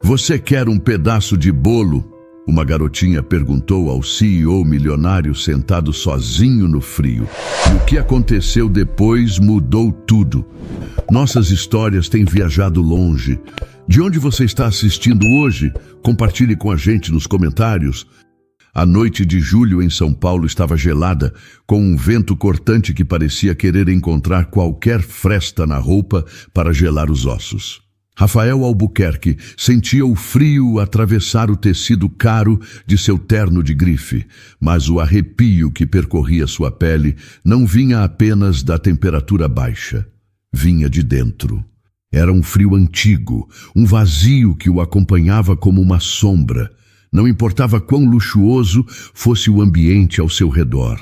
Você quer um pedaço de bolo? Uma garotinha perguntou ao CEO milionário sentado sozinho no frio. E o que aconteceu depois mudou tudo. Nossas histórias têm viajado longe. De onde você está assistindo hoje? Compartilhe com a gente nos comentários. A noite de julho em São Paulo estava gelada, com um vento cortante que parecia querer encontrar qualquer fresta na roupa para gelar os ossos. Rafael Albuquerque sentia o frio atravessar o tecido caro de seu terno de grife, mas o arrepio que percorria sua pele não vinha apenas da temperatura baixa, vinha de dentro. Era um frio antigo, um vazio que o acompanhava como uma sombra. Não importava quão luxuoso fosse o ambiente ao seu redor.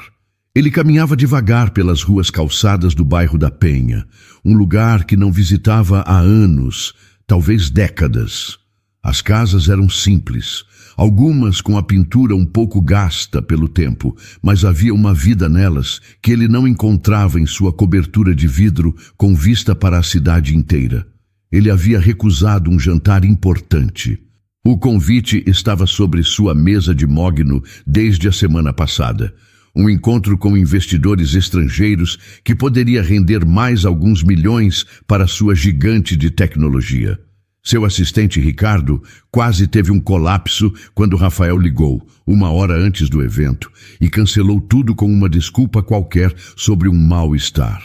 Ele caminhava devagar pelas ruas calçadas do bairro da Penha, um lugar que não visitava há anos, talvez décadas. As casas eram simples, algumas com a pintura um pouco gasta pelo tempo, mas havia uma vida nelas que ele não encontrava em sua cobertura de vidro com vista para a cidade inteira. Ele havia recusado um jantar importante. O convite estava sobre sua mesa de mogno desde a semana passada. Um encontro com investidores estrangeiros que poderia render mais alguns milhões para sua gigante de tecnologia. Seu assistente Ricardo quase teve um colapso quando Rafael ligou, 1 hora antes do evento, e cancelou tudo com uma desculpa qualquer sobre um mal-estar.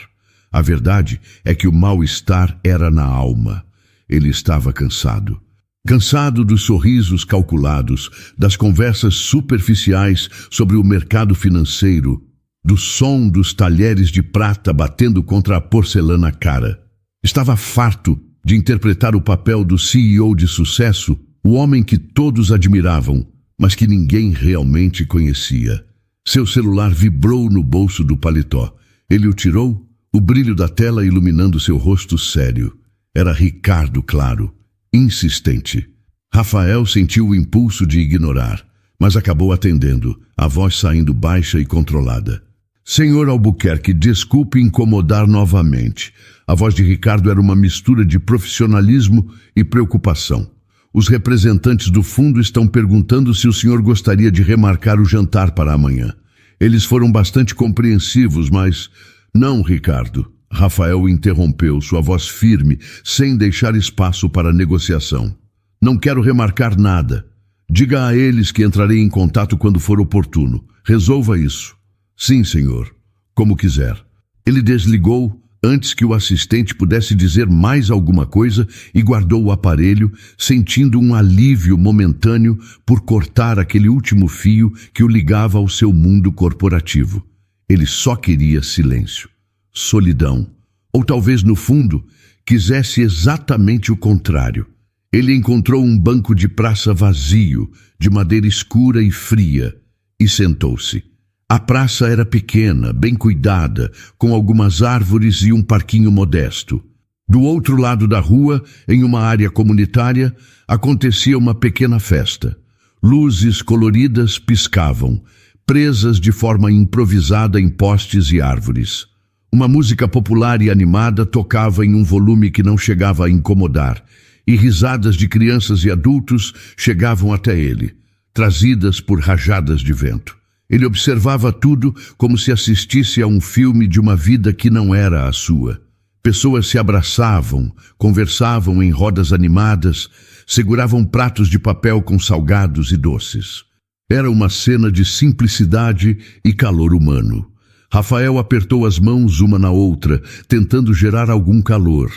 A verdade é que o mal-estar era na alma. Ele estava cansado. Cansado dos sorrisos calculados, das conversas superficiais sobre o mercado financeiro, do som dos talheres de prata batendo contra a porcelana cara. Estava farto de interpretar o papel do CEO de sucesso, o homem que todos admiravam, mas que ninguém realmente conhecia. Seu celular vibrou no bolso do paletó. Ele o tirou, o brilho da tela iluminando seu rosto sério. Era Ricardo, claro. Insistente. Rafael sentiu o impulso de ignorar, mas acabou atendendo, a voz saindo baixa e controlada. Senhor Albuquerque, desculpe incomodar novamente. A voz de Ricardo era uma mistura de profissionalismo e preocupação. Os representantes do fundo estão perguntando se o senhor gostaria de remarcar o jantar para amanhã. Eles foram bastante compreensivos, mas... Não, Ricardo. Rafael interrompeu, sua voz firme, sem deixar espaço para negociação. Não quero remarcar nada. Diga a eles que entrarei em contato quando for oportuno. Resolva isso. Sim, senhor. Como quiser. Ele desligou antes que o assistente pudesse dizer mais alguma coisa e guardou o aparelho, sentindo um alívio momentâneo por cortar aquele último fio que o ligava ao seu mundo corporativo. Ele só queria silêncio. Solidão, ou talvez no fundo, quisesse exatamente o contrário. Ele encontrou um banco de praça vazio, de madeira escura e fria, e sentou-se. A praça era pequena, bem cuidada, com algumas árvores e um parquinho modesto. Do outro lado da rua, em uma área comunitária, acontecia uma pequena festa. Luzes coloridas piscavam, presas de forma improvisada em postes e árvores. Uma música popular e animada tocava em um volume que não chegava a incomodar, e risadas de crianças e adultos chegavam até ele, trazidas por rajadas de vento. Ele observava tudo como se assistisse a um filme de uma vida que não era a sua. Pessoas se abraçavam, conversavam em rodas animadas, seguravam pratos de papel com salgados e doces. Era uma cena de simplicidade e calor humano. Rafael apertou as mãos uma na outra, tentando gerar algum calor.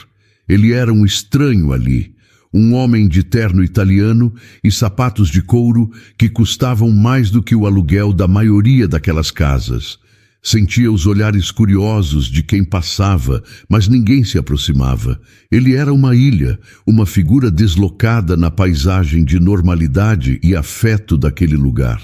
Ele era um estranho ali, um homem de terno italiano e sapatos de couro que custavam mais do que o aluguel da maioria daquelas casas. Sentia os olhares curiosos de quem passava, mas ninguém se aproximava. Ele era uma ilha, uma figura deslocada na paisagem de normalidade e afeto daquele lugar.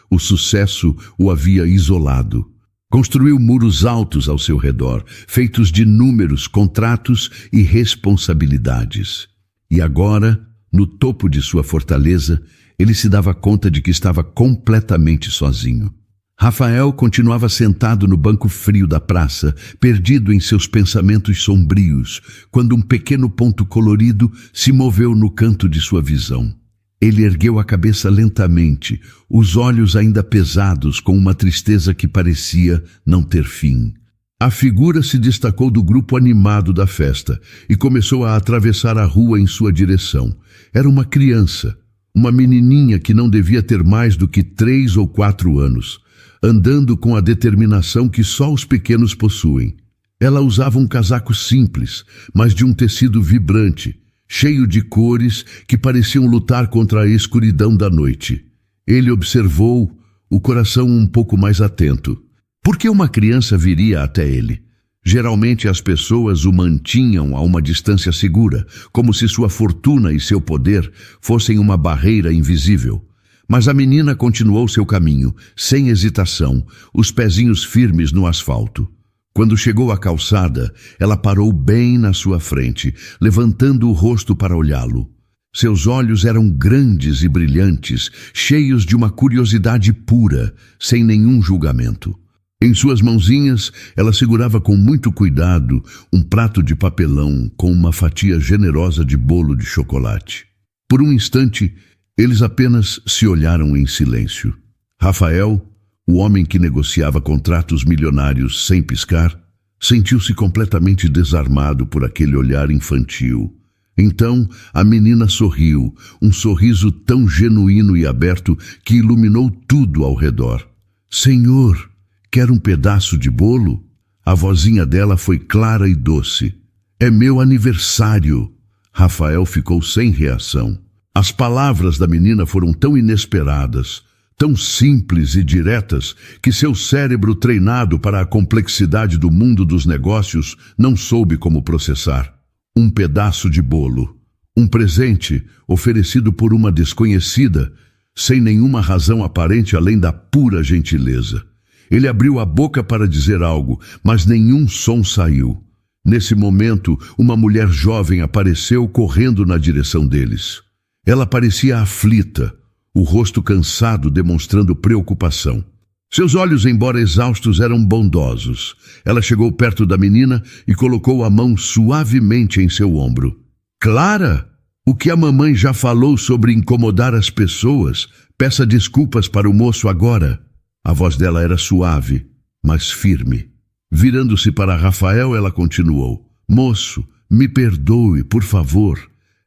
O sucesso o havia isolado. Construiu muros altos ao seu redor, feitos de números, contratos e responsabilidades. E agora, no topo de sua fortaleza, ele se dava conta de que estava completamente sozinho. Rafael continuava sentado no banco frio da praça, perdido em seus pensamentos sombrios, quando um pequeno ponto colorido se moveu no canto de sua visão. Ele ergueu a cabeça lentamente, os olhos ainda pesados com uma tristeza que parecia não ter fim. A figura se destacou do grupo animado da festa e começou a atravessar a rua em sua direção. Era uma criança, uma menininha que não devia ter mais do que 3 ou 4 anos. Andando com a determinação que só os pequenos possuem. Ela usava um casaco simples, mas de um tecido vibrante, cheio de cores que pareciam lutar contra a escuridão da noite. Ele observou, o coração um pouco mais atento. Por que uma criança viria até ele? Geralmente as pessoas o mantinham a uma distância segura, como se sua fortuna e seu poder fossem uma barreira invisível. Mas a menina continuou seu caminho, sem hesitação, os pezinhos firmes no asfalto. Quando chegou à calçada, ela parou bem na sua frente, levantando o rosto para olhá-lo. Seus olhos eram grandes e brilhantes, cheios de uma curiosidade pura, sem nenhum julgamento. Em suas mãozinhas, ela segurava com muito cuidado um prato de papelão com uma fatia generosa de bolo de chocolate. Por um instante, eles apenas se olharam em silêncio. Rafael, o homem que negociava contratos milionários sem piscar, sentiu-se completamente desarmado por aquele olhar infantil. Então a menina sorriu, um sorriso tão genuíno e aberto que iluminou tudo ao redor. "Senhor, quer um pedaço de bolo?" A vozinha dela foi clara e doce. "É meu aniversário." Rafael ficou sem reação. As palavras da menina foram tão inesperadas, tão simples e diretas, que seu cérebro, treinado para a complexidade do mundo dos negócios, não soube como processar. Um pedaço de bolo, um presente oferecido por uma desconhecida, sem nenhuma razão aparente além da pura gentileza. Ele abriu a boca para dizer algo, mas nenhum som saiu. Nesse momento, uma mulher jovem apareceu correndo na direção deles. Ela parecia aflita, o rosto cansado demonstrando preocupação. Seus olhos, embora exaustos, eram bondosos. Ela chegou perto da menina e colocou a mão suavemente em seu ombro. "Clara, o que a mamãe já falou sobre incomodar as pessoas, peça desculpas para o moço agora." A voz dela era suave, mas firme. Virando-se para Rafael, ela continuou: "Moço, me perdoe, por favor.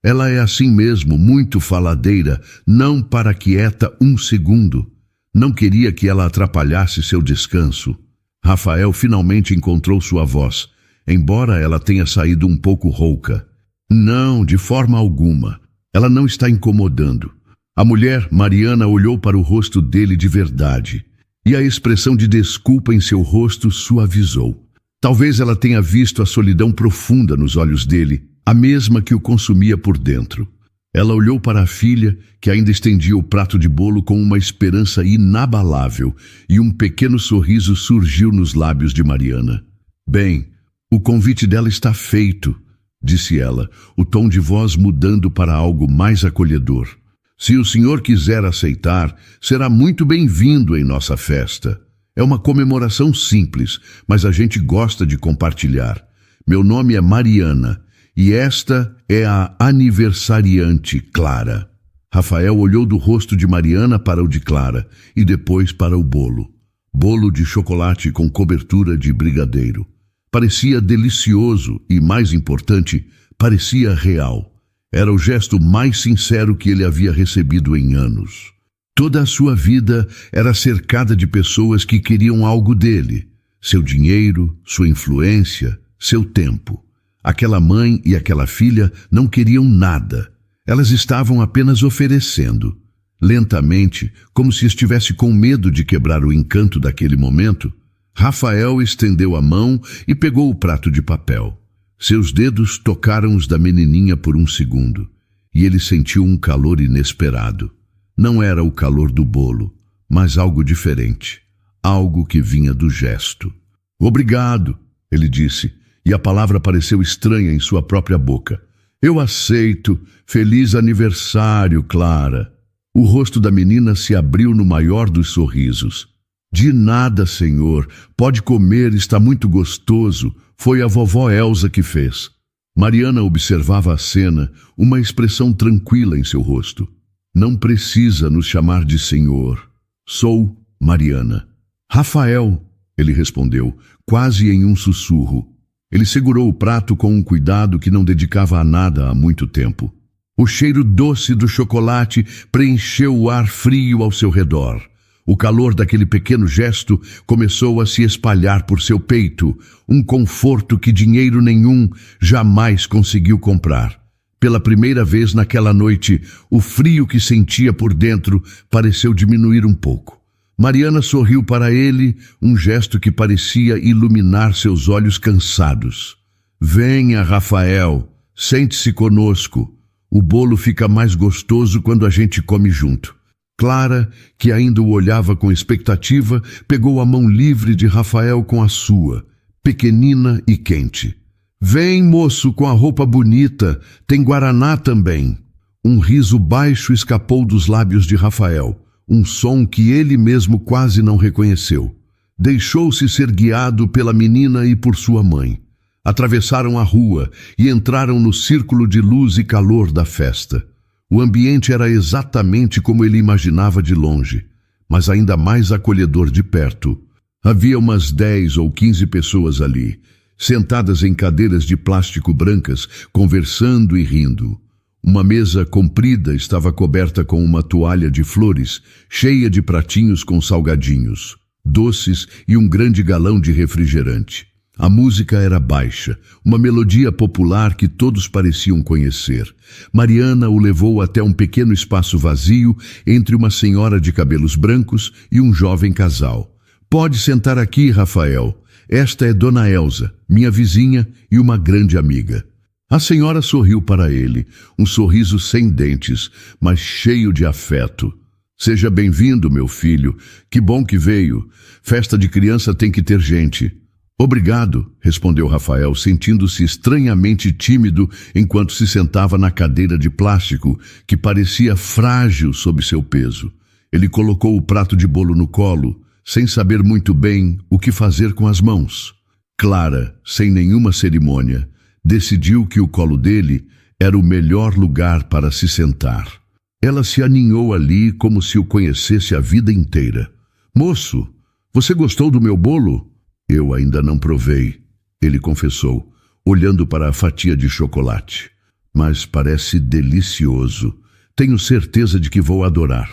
Ela é assim mesmo, muito faladeira, não para quieta um segundo." Não queria que ela atrapalhasse seu descanso. Rafael finalmente encontrou sua voz, embora ela tenha saído um pouco rouca. "Não, de forma alguma. Ela não está incomodando." A mulher, Mariana, olhou para o rosto dele de verdade, e a expressão de desculpa em seu rosto suavizou. Talvez ela tenha visto a solidão profunda nos olhos dele, a mesma que o consumia por dentro. Ela olhou para a filha, que ainda estendia o prato de bolo com uma esperança inabalável, e um pequeno sorriso surgiu nos lábios de Mariana. "Bem, o convite dela está feito", disse ela, o tom de voz mudando para algo mais acolhedor. "Se o senhor quiser aceitar, será muito bem-vindo em nossa festa. É uma comemoração simples, mas a gente gosta de compartilhar. Meu nome é Mariana. E esta é a aniversariante Clara." Rafael olhou do rosto de Mariana para o de Clara e depois para o bolo. Bolo de chocolate com cobertura de brigadeiro. Parecia delicioso e, mais importante, parecia real. Era o gesto mais sincero que ele havia recebido em anos. Toda a sua vida era cercada de pessoas que queriam algo dele: seu dinheiro, sua influência, seu tempo. Aquela mãe e aquela filha não queriam nada. Elas estavam apenas oferecendo. Lentamente, como se estivesse com medo de quebrar o encanto daquele momento, Rafael estendeu a mão e pegou o prato de papel. Seus dedos tocaram os da menininha por um segundo, e ele sentiu um calor inesperado. Não era o calor do bolo, mas algo diferente, algo que vinha do gesto. "Obrigado", ele disse, e a palavra pareceu estranha em sua própria boca. "Eu aceito. Feliz aniversário, Clara." O rosto da menina se abriu no maior dos sorrisos. De nada, senhor. Pode comer, está muito gostoso. Foi a vovó Elsa que fez. Mariana observava a cena, uma expressão tranquila em seu rosto. Não precisa nos chamar de senhor. Sou Mariana. Rafael, ele respondeu, quase em um sussurro. Ele segurou o prato com um cuidado que não dedicava a nada há muito tempo. O cheiro doce do chocolate preencheu o ar frio ao seu redor. O calor daquele pequeno gesto começou a se espalhar por seu peito, um conforto que dinheiro nenhum jamais conseguiu comprar. Pela primeira vez naquela noite, o frio que sentia por dentro pareceu diminuir um pouco. Mariana sorriu para ele, um gesto que parecia iluminar seus olhos cansados. Venha, Rafael, sente-se conosco. O bolo fica mais gostoso quando a gente come junto. Clara, que ainda o olhava com expectativa, pegou a mão livre de Rafael com a sua, pequenina e quente. Vem, moço, com a roupa bonita, tem guaraná também. Um riso baixo escapou dos lábios de Rafael, um som que ele mesmo quase não reconheceu. Deixou-se ser guiado pela menina e por sua mãe. Atravessaram a rua e entraram no círculo de luz e calor da festa. O ambiente era exatamente como ele imaginava de longe, mas ainda mais acolhedor de perto. Havia umas 10 ou 15 pessoas ali, sentadas em cadeiras de plástico brancas, conversando e rindo. Uma mesa comprida estava coberta com uma toalha de flores, cheia de pratinhos com salgadinhos, doces e um grande galão de refrigerante. A música era baixa, uma melodia popular que todos pareciam conhecer. Mariana o levou até um pequeno espaço vazio entre uma senhora de cabelos brancos e um jovem casal. Pode sentar aqui, Rafael. Esta é Dona Elsa, minha vizinha e uma grande amiga. A senhora sorriu para ele, um sorriso sem dentes, mas cheio de afeto. Seja bem-vindo, meu filho. Que bom que veio. Festa de criança tem que ter gente. Obrigado, respondeu Rafael, sentindo-se estranhamente tímido enquanto se sentava na cadeira de plástico, que parecia frágil sob seu peso. Ele colocou o prato de bolo no colo, sem saber muito bem o que fazer com as mãos. Clara, sem nenhuma cerimônia, decidiu que o colo dele era o melhor lugar para se sentar. Ela se aninhou ali como se o conhecesse a vida inteira. Moço, você gostou do meu bolo? Eu ainda não provei, ele confessou, olhando para a fatia de chocolate. Mas parece delicioso. Tenho certeza de que vou adorar.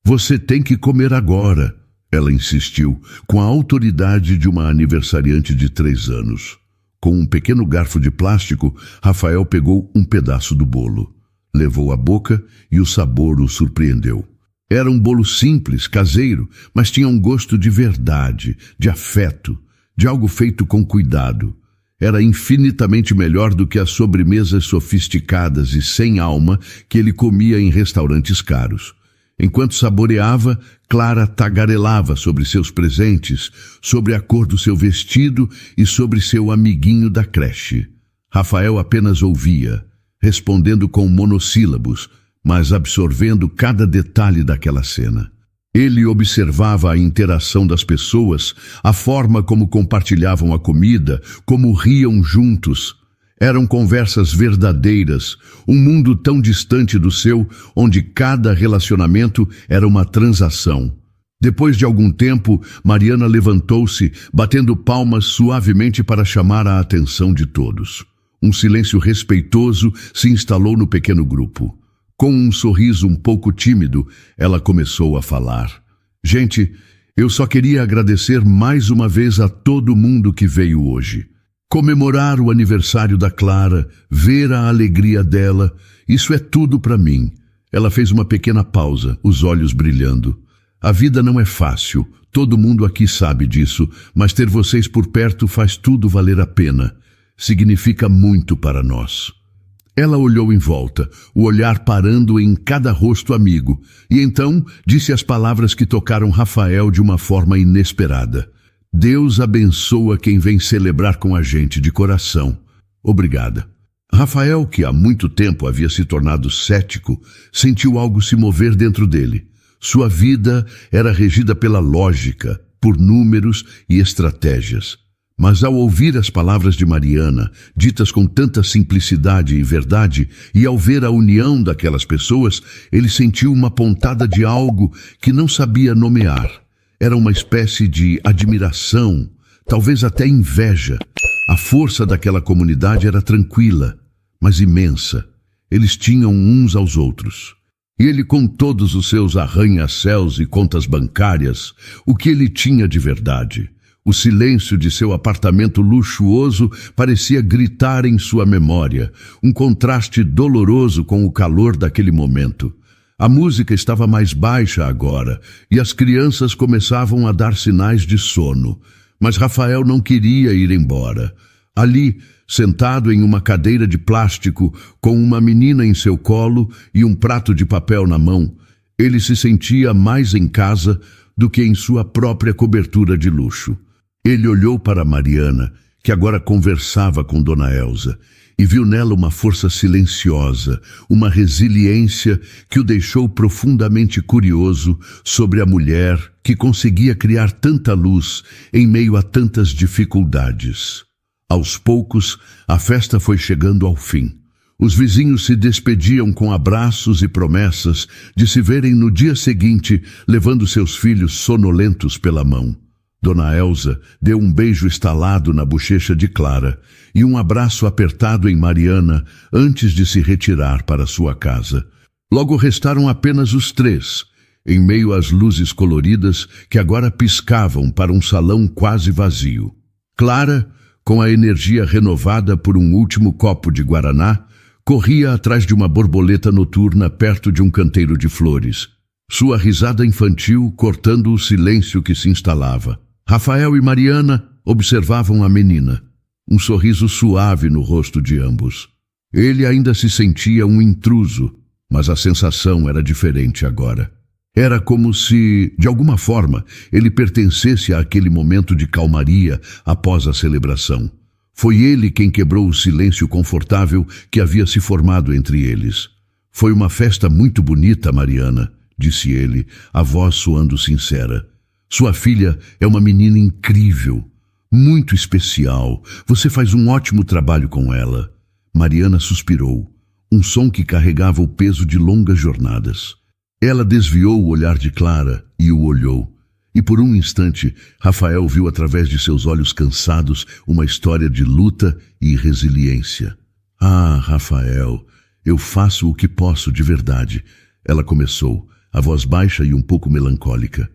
Você tem que comer agora, ela insistiu, com a autoridade de uma aniversariante de 3 anos. Com um pequeno garfo de plástico, Rafael pegou um pedaço do bolo. Levou à boca e o sabor o surpreendeu. Era um bolo simples, caseiro, mas tinha um gosto de verdade, de afeto, de algo feito com cuidado. Era infinitamente melhor do que as sobremesas sofisticadas e sem alma que ele comia em restaurantes caros. Enquanto saboreava, Clara tagarelava sobre seus presentes, sobre a cor do seu vestido e sobre seu amiguinho da creche. Rafael apenas ouvia, respondendo com monossílabos, mas absorvendo cada detalhe daquela cena. Ele observava a interação das pessoas, a forma como compartilhavam a comida, como riam juntos. Eram conversas verdadeiras, um mundo tão distante do seu, onde cada relacionamento era uma transação. Depois de algum tempo, Mariana levantou-se, batendo palmas suavemente para chamar a atenção de todos. Um silêncio respeitoso se instalou no pequeno grupo. Com um sorriso um pouco tímido, ela começou a falar. Gente, eu só queria agradecer mais uma vez a todo mundo que veio hoje. Comemorar o aniversário da Clara, ver a alegria dela, isso é tudo para mim. Ela fez uma pequena pausa, os olhos brilhando. A vida não é fácil, todo mundo aqui sabe disso, mas ter vocês por perto faz tudo valer a pena. Significa muito para nós. Ela olhou em volta, o olhar parando em cada rosto amigo, e então disse as palavras que tocaram Rafael de uma forma inesperada. Deus abençoa quem vem celebrar com a gente de coração. Obrigada. Rafael, que há muito tempo havia se tornado cético, sentiu algo se mover dentro dele. Sua vida era regida pela lógica, por números e estratégias. Mas ao ouvir as palavras de Mariana, ditas com tanta simplicidade e verdade, e ao ver a união daquelas pessoas, ele sentiu uma pontada de algo que não sabia nomear. Era uma espécie de admiração, talvez até inveja. A força daquela comunidade era tranquila, mas imensa. Eles tinham uns aos outros. E ele, com todos os seus arranha-céus e contas bancárias, o que ele tinha de verdade? O silêncio de seu apartamento luxuoso parecia gritar em sua memória, um contraste doloroso com o calor daquele momento. A música estava mais baixa agora, e as crianças começavam a dar sinais de sono. Mas Rafael não queria ir embora. Ali, sentado em uma cadeira de plástico, com uma menina em seu colo e um prato de papel na mão, ele se sentia mais em casa do que em sua própria cobertura de luxo. Ele olhou para Mariana, que agora conversava com Dona Elza, e viu nela uma força silenciosa, uma resiliência que o deixou profundamente curioso sobre a mulher que conseguia criar tanta luz em meio a tantas dificuldades. Aos poucos, a festa foi chegando ao fim. Os vizinhos se despediam com abraços e promessas de se verem no dia seguinte, levando seus filhos sonolentos pela mão. Dona Elza deu um beijo estalado na bochecha de Clara e um abraço apertado em Mariana antes de se retirar para sua casa. Logo restaram apenas os três, em meio às luzes coloridas que agora piscavam para um salão quase vazio. Clara, com a energia renovada por um último copo de guaraná, corria atrás de uma borboleta noturna perto de um canteiro de flores. Sua risada infantil cortando o silêncio que se instalava. Rafael e Mariana observavam a menina, um sorriso suave no rosto de ambos. Ele ainda se sentia um intruso, mas a sensação era diferente agora. Era como se, de alguma forma, ele pertencesse àquele momento de calmaria após a celebração. Foi ele quem quebrou o silêncio confortável que havia se formado entre eles. Foi uma festa muito bonita, Mariana, disse ele, a voz soando sincera. Sua filha é uma menina incrível, muito especial. Você faz um ótimo trabalho com ela. Mariana suspirou, um som que carregava o peso de longas jornadas. Ela desviou o olhar de Clara e o olhou. E por um instante, Rafael viu através de seus olhos cansados uma história de luta e resiliência. Ah, Rafael, eu faço o que posso de verdade. Ela começou, a voz baixa e um pouco melancólica.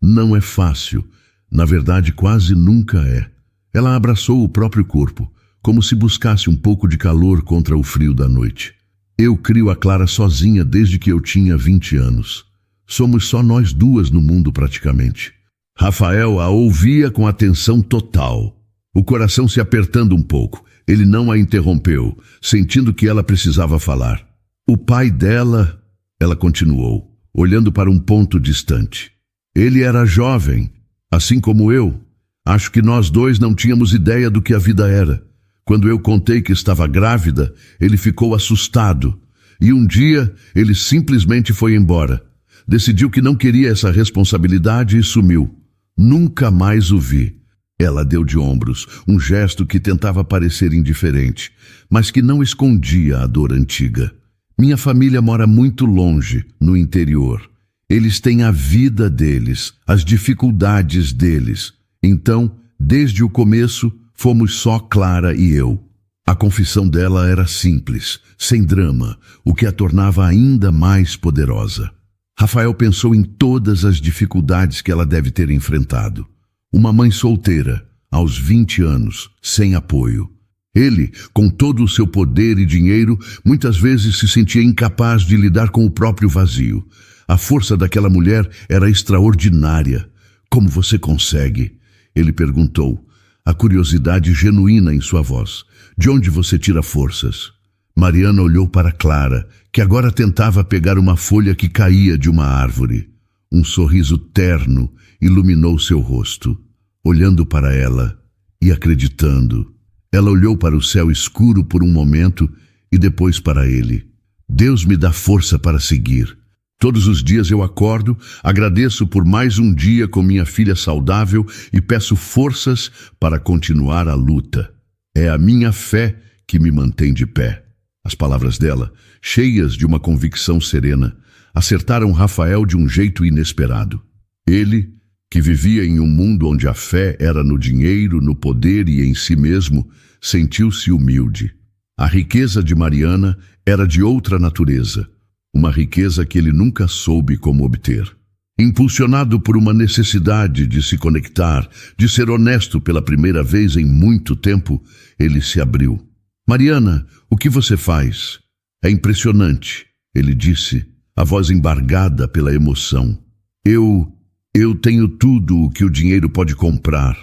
Não é fácil. Na verdade, quase nunca é. Ela abraçou o próprio corpo, como se buscasse um pouco de calor contra o frio da noite. Eu crio a Clara sozinha desde que eu tinha 20 anos. Somos só nós duas no mundo praticamente. Rafael a ouvia com atenção total, o coração se apertando um pouco. Ele não a interrompeu, sentindo que ela precisava falar. O pai dela, ela continuou, olhando para um ponto distante. Ele era jovem, assim como eu. Acho que nós dois não tínhamos ideia do que a vida era. Quando eu contei que estava grávida, ele ficou assustado. E um dia, ele simplesmente foi embora. Decidiu que não queria essa responsabilidade e sumiu. Nunca mais o vi. Ela deu de ombros, um gesto que tentava parecer indiferente, mas que não escondia a dor antiga. Minha família mora muito longe, no interior. Eles têm a vida deles, as dificuldades deles. Então, desde o começo, fomos só Clara e eu. A confissão dela era simples, sem drama, o que a tornava ainda mais poderosa. Rafael pensou em todas as dificuldades que ela deve ter enfrentado. Uma mãe solteira, aos 20 anos, sem apoio. Ele, com todo o seu poder e dinheiro, muitas vezes se sentia incapaz de lidar com o próprio vazio. A força daquela mulher era extraordinária. Como você consegue? Ele perguntou, a curiosidade genuína em sua voz. De onde você tira forças? Mariana olhou para Clara, que agora tentava pegar uma folha que caía de uma árvore. Um sorriso terno iluminou seu rosto. Olhando para ela e acreditando, ela olhou para o céu escuro por um momento e depois para ele. Deus me dá força para seguir. Todos os dias eu acordo, agradeço por mais um dia com minha filha saudável e peço forças para continuar a luta. É a minha fé que me mantém de pé. As palavras dela, cheias de uma convicção serena, acertaram Rafael de um jeito inesperado. Ele, que vivia em um mundo onde a fé era no dinheiro, no poder e em si mesmo, sentiu-se humilde. A riqueza de Mariana era de outra natureza, uma riqueza que ele nunca soube como obter. Impulsionado por uma necessidade de se conectar, de ser honesto pela primeira vez em muito tempo, ele se abriu. Mariana, o que você faz? É impressionante, ele disse, a voz embargada pela emoção. Eu tenho tudo o que o dinheiro pode comprar.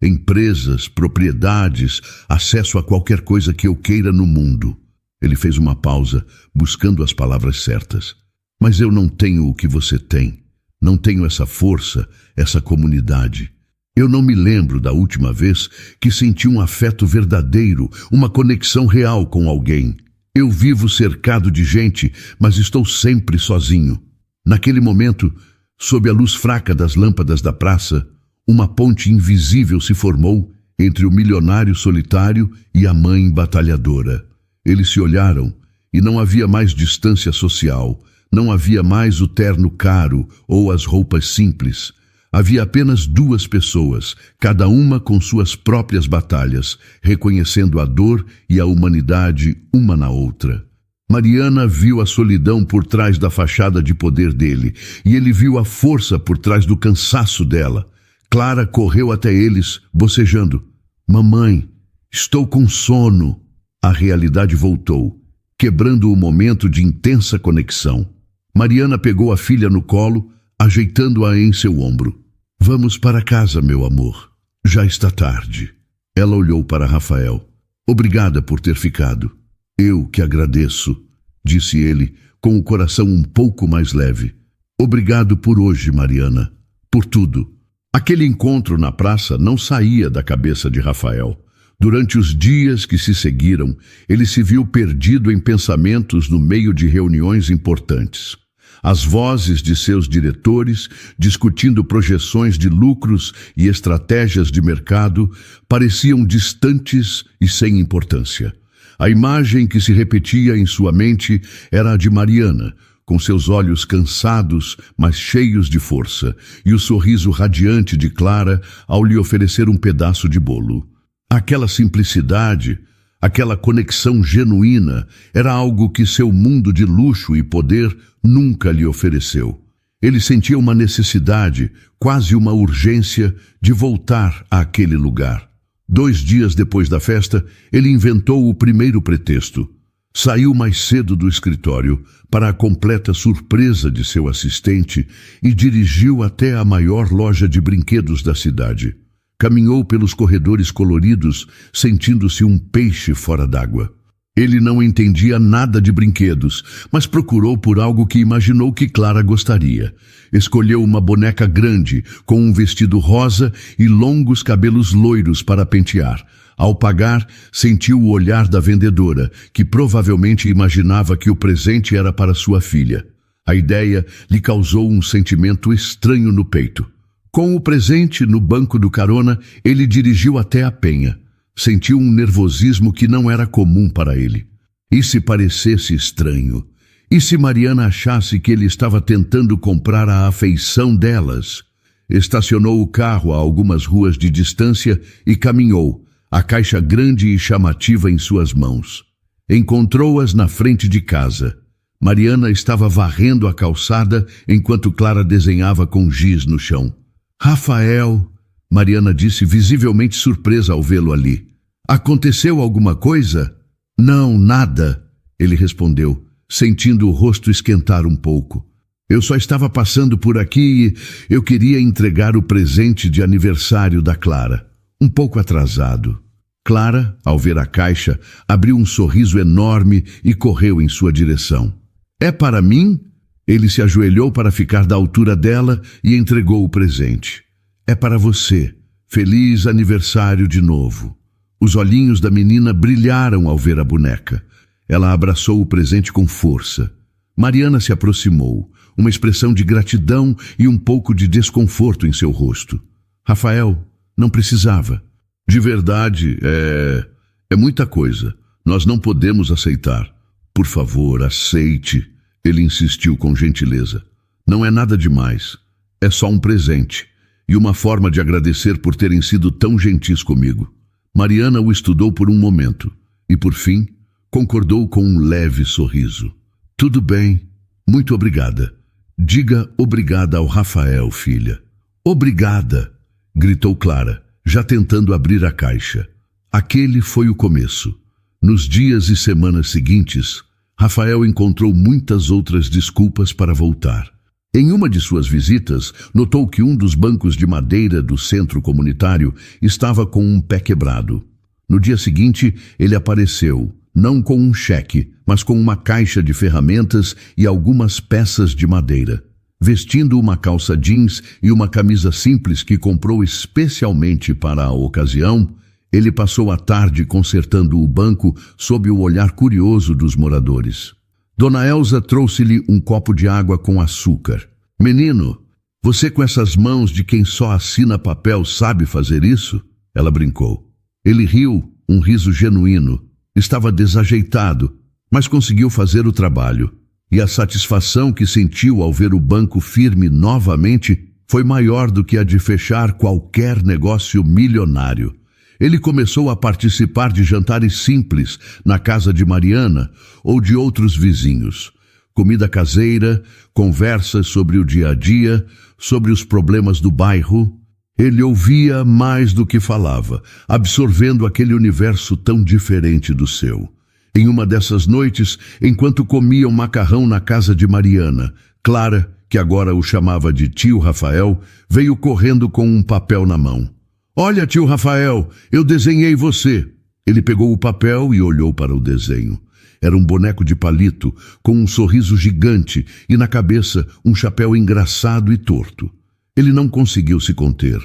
Empresas, propriedades, acesso a qualquer coisa que eu queira no mundo. Ele fez uma pausa, buscando as palavras certas. Mas eu não tenho o que você tem. Não tenho essa força, essa comunidade. Eu não me lembro da última vez que senti um afeto verdadeiro, uma conexão real com alguém. Eu vivo cercado de gente, mas estou sempre sozinho. Naquele momento, sob a luz fraca das lâmpadas da praça, uma ponte invisível se formou entre o milionário solitário e a mãe batalhadora. Eles se olharam e não havia mais distância social, não havia mais o terno caro ou as roupas simples. Havia apenas duas pessoas, cada uma com suas próprias batalhas, reconhecendo a dor e a humanidade uma na outra. Mariana viu a solidão por trás da fachada de poder dele, e ele viu a força por trás do cansaço dela. Clara correu até eles, bocejando. Mamãe, estou com sono. A realidade voltou, quebrando o momento de intensa conexão. Mariana pegou a filha no colo, ajeitando-a em seu ombro. Vamos para casa, meu amor. Já está tarde. Ela olhou para Rafael. Obrigada por ter ficado. Eu que agradeço, disse ele, com o coração um pouco mais leve. Obrigado por hoje, Mariana. Por tudo. Aquele encontro na praça não saía da cabeça de Rafael. Durante os dias que se seguiram, ele se viu perdido em pensamentos no meio de reuniões importantes. As vozes de seus diretores, discutindo projeções de lucros e estratégias de mercado, pareciam distantes e sem importância. A imagem que se repetia em sua mente era a de Mariana, com seus olhos cansados, mas cheios de força, e o sorriso radiante de Clara ao lhe oferecer um pedaço de bolo. Aquela simplicidade, aquela conexão genuína, era algo que seu mundo de luxo e poder nunca lhe ofereceu. Ele sentia uma necessidade, quase uma urgência, de voltar àquele lugar. 2 dias depois da festa, ele inventou o primeiro pretexto. Saiu mais cedo do escritório, para a completa surpresa de seu assistente, e dirigiu até a maior loja de brinquedos da cidade. Caminhou pelos corredores coloridos, sentindo-se um peixe fora d'água. Ele não entendia nada de brinquedos, mas procurou por algo que imaginou que Clara gostaria. Escolheu uma boneca grande, com um vestido rosa e longos cabelos loiros para pentear. Ao pagar, sentiu o olhar da vendedora, que provavelmente imaginava que o presente era para sua filha. A ideia lhe causou um sentimento estranho no peito. Com o presente no banco do carona, ele dirigiu até a penha. Sentiu um nervosismo que não era comum para ele. E se parecesse estranho? E se Mariana achasse que ele estava tentando comprar a afeição delas? Estacionou o carro a algumas ruas de distância e caminhou, a caixa grande e chamativa em suas mãos. Encontrou-as na frente de casa. Mariana estava varrendo a calçada enquanto Clara desenhava com giz no chão. Rafael, Mariana disse, visivelmente surpresa ao vê-lo ali. Aconteceu alguma coisa? Não, nada, ele respondeu, sentindo o rosto esquentar um pouco. Eu só estava passando por aqui e eu queria entregar o presente de aniversário da Clara. Um pouco atrasado. Clara, ao ver a caixa, abriu um sorriso enorme e correu em sua direção. É para mim? Ele se ajoelhou para ficar da altura dela e entregou o presente. É para você. Feliz aniversário de novo. Os olhinhos da menina brilharam ao ver a boneca. Ela abraçou o presente com força. Mariana se aproximou. uma expressão de gratidão e um pouco de desconforto em seu rosto. Rafael, não precisava. De verdade, é muita coisa. Nós não podemos aceitar. Por favor, aceite. Ele insistiu com gentileza. Não é nada demais. É só um presente. E uma forma de agradecer por terem sido tão gentis comigo. Mariana o estudou por um momento. E, por fim, concordou com um leve sorriso. Tudo bem. Muito obrigada. Diga obrigada ao Rafael, filha. Obrigada, gritou Clara, já tentando abrir a caixa. Aquele foi o começo. Nos dias e semanas seguintes, Rafael encontrou muitas outras desculpas para voltar. Em uma de suas visitas, notou que um dos bancos de madeira do centro comunitário estava com um pé quebrado. No dia seguinte, ele apareceu, não com um cheque, mas com uma caixa de ferramentas e algumas peças de madeira. Vestindo uma calça jeans e uma camisa simples que comprou especialmente para a ocasião, ele passou a tarde consertando o banco sob o olhar curioso dos moradores. Dona Elza trouxe-lhe um copo de água com açúcar. Menino, você com essas mãos de quem só assina papel sabe fazer isso? Ela brincou. Ele riu, um riso genuíno. Estava desajeitado, mas conseguiu fazer o trabalho. E a satisfação que sentiu ao ver o banco firme novamente foi maior do que a de fechar qualquer negócio milionário. Ele começou a participar de jantares simples na casa de Mariana ou de outros vizinhos. Comida caseira, conversas sobre o dia a dia, sobre os problemas do bairro. Ele ouvia mais do que falava, absorvendo aquele universo tão diferente do seu. Em uma dessas noites, enquanto comiam macarrão na casa de Mariana, Clara, que agora o chamava de tio Rafael, veio correndo com um papel na mão. Olha, tio Rafael, eu desenhei você. Ele pegou o papel e olhou para o desenho. Era um boneco de palito, com um sorriso gigante e na cabeça um chapéu engraçado e torto. Ele não conseguiu se conter.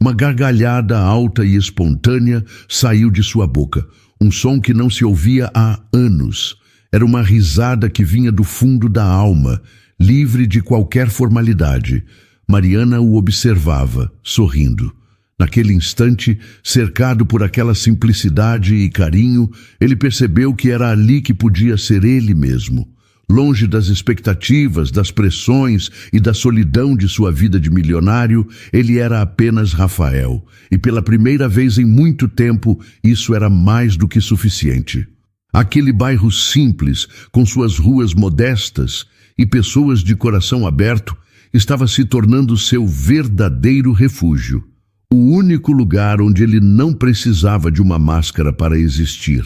Uma gargalhada alta e espontânea saiu de sua boca, um som que não se ouvia há anos. Era uma risada que vinha do fundo da alma, livre de qualquer formalidade. Mariana o observava, sorrindo. Naquele instante, cercado por aquela simplicidade e carinho, ele percebeu que era ali que podia ser ele mesmo. Longe das expectativas, das pressões e da solidão de sua vida de milionário, ele era apenas Rafael. E pela primeira vez em muito tempo, isso era mais do que suficiente. Aquele bairro simples, com suas ruas modestas e pessoas de coração aberto, estava se tornando seu verdadeiro refúgio. O único lugar onde ele não precisava de uma máscara para existir.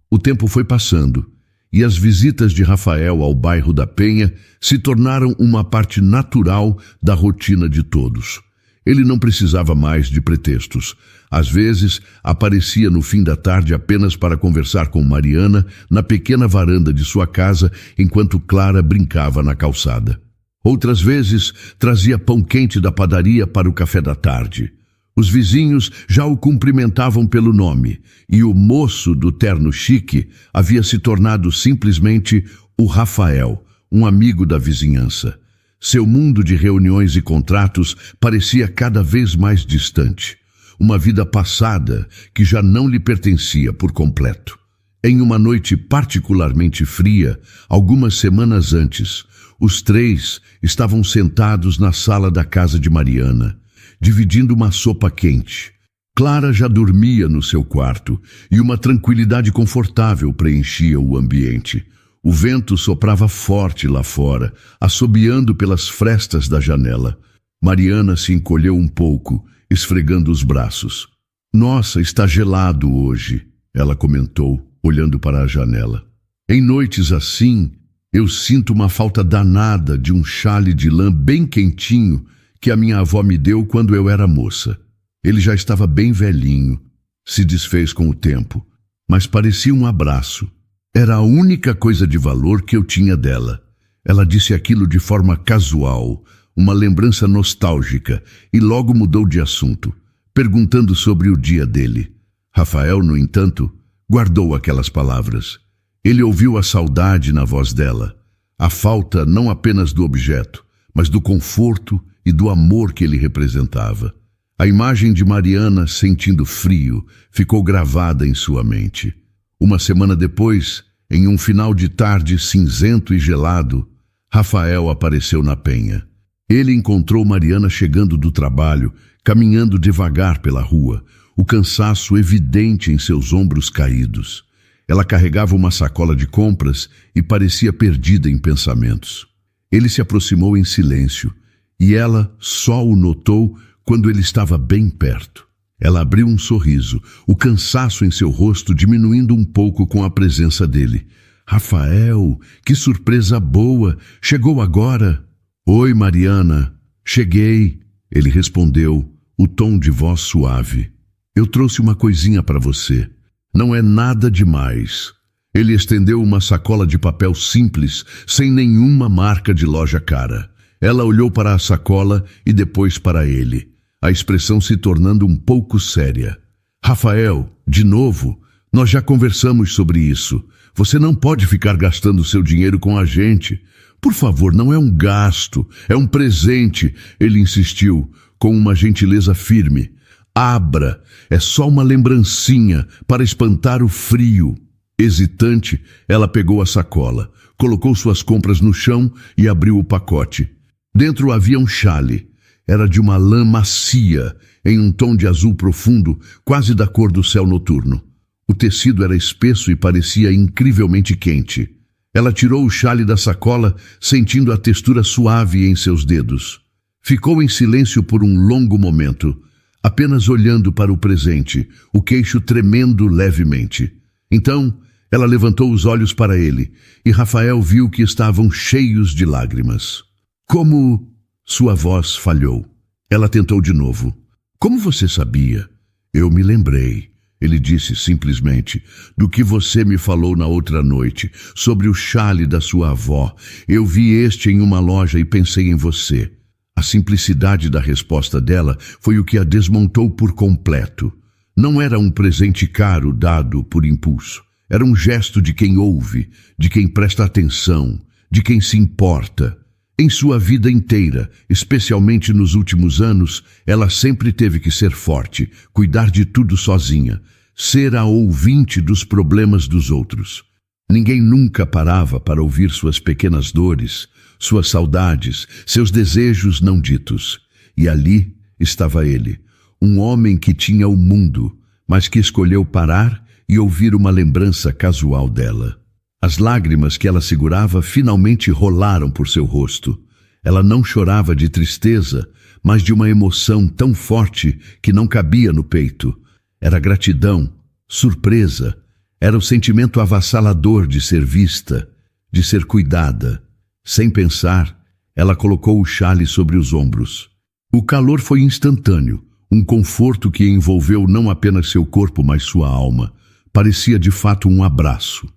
O tempo foi passando, e as visitas de Rafael ao bairro da Penha se tornaram uma parte natural da rotina de todos. Ele não precisava mais de pretextos. Às vezes, aparecia no fim da tarde apenas para conversar com Mariana na pequena varanda de sua casa enquanto Clara brincava na calçada. Outras vezes, trazia pão quente da padaria para o café da tarde. Os vizinhos já o cumprimentavam pelo nome, e o moço do terno chique havia se tornado simplesmente o Rafael, um amigo da vizinhança. Seu mundo de reuniões e contratos parecia cada vez mais distante. Uma vida passada que já não lhe pertencia por completo. Em uma noite particularmente fria, algumas semanas antes, os três estavam sentados na sala da casa de Mariana, dividindo uma sopa quente. Clara já dormia no seu quarto e uma tranquilidade confortável preenchia o ambiente. O vento soprava forte lá fora, assobiando pelas frestas da janela. Mariana se encolheu um pouco, esfregando os braços. Nossa, está gelado hoje, ela comentou, olhando para a janela. Em noites assim, eu sinto uma falta danada de um chale de lã bem quentinho que a minha avó me deu quando eu era moça. Ele já estava bem velhinho, se desfez com o tempo, mas parecia um abraço. Era a única coisa de valor que eu tinha dela. Ela disse aquilo de forma casual, uma lembrança nostálgica, e logo mudou de assunto, perguntando sobre o dia dele. Rafael, no entanto, guardou aquelas palavras. Ele ouviu a saudade na voz dela, a falta não apenas do objeto, mas do conforto e do amor que ele representava. A imagem de Mariana sentindo frio ficou gravada em sua mente. Uma semana depois, em um final de tarde cinzento e gelado, Rafael apareceu na penha. Ele encontrou Mariana chegando do trabalho, caminhando devagar pela rua, o cansaço evidente em seus ombros caídos. Ela carregava uma sacola de compras e parecia perdida em pensamentos. Ele se aproximou em silêncio, e ela só o notou quando ele estava bem perto. Ela abriu um sorriso, o cansaço em seu rosto diminuindo um pouco com a presença dele. Rafael, que surpresa boa! Chegou agora? Oi, Mariana. Cheguei, ele respondeu, o tom de voz suave. Eu trouxe uma coisinha para você. Não é nada demais. Ele estendeu uma sacola de papel simples, sem nenhuma marca de loja cara. Ela olhou para a sacola e depois para ele, a expressão se tornando um pouco séria. Rafael, de novo, nós já conversamos sobre isso. Você não pode ficar gastando seu dinheiro com a gente. Por favor, não é um gasto, é um presente, ele insistiu, com uma gentileza firme. Abra, é só uma lembrancinha para espantar o frio. Hesitante, ela pegou a sacola, colocou suas compras no chão e abriu o pacote. Dentro havia um chale. Era de uma lã macia, em um tom de azul profundo, quase da cor do céu noturno. O tecido era espesso e parecia incrivelmente quente. Ela tirou o chale da sacola, sentindo a textura suave em seus dedos. Ficou em silêncio por um longo momento, apenas olhando para o presente, o queixo tremendo levemente. Então, ela levantou os olhos para ele, e Rafael viu que estavam cheios de lágrimas. Como... Sua voz falhou. Ela tentou de novo. Como você sabia? Eu me lembrei, ele disse simplesmente, do que você me falou na outra noite, sobre o chale da sua avó. Eu vi este em uma loja e pensei em você. A simplicidade da resposta dela foi o que a desmontou por completo. Não era um presente caro dado por impulso. Era um gesto de quem ouve, de quem presta atenção, de quem se importa. Em sua vida inteira, especialmente nos últimos anos, ela sempre teve que ser forte, cuidar de tudo sozinha, ser a ouvinte dos problemas dos outros. Ninguém nunca parava para ouvir suas pequenas dores, suas saudades, seus desejos não ditos. E ali estava ele, um homem que tinha o mundo, mas que escolheu parar e ouvir uma lembrança casual dela. As lágrimas que ela segurava finalmente rolaram por seu rosto. Ela não chorava de tristeza, mas de uma emoção tão forte que não cabia no peito. Era gratidão, surpresa, era o sentimento avassalador de ser vista, de ser cuidada. Sem pensar, ela colocou o chale sobre os ombros. O calor foi instantâneo, um conforto que envolveu não apenas seu corpo, mas sua alma. Parecia de fato um abraço.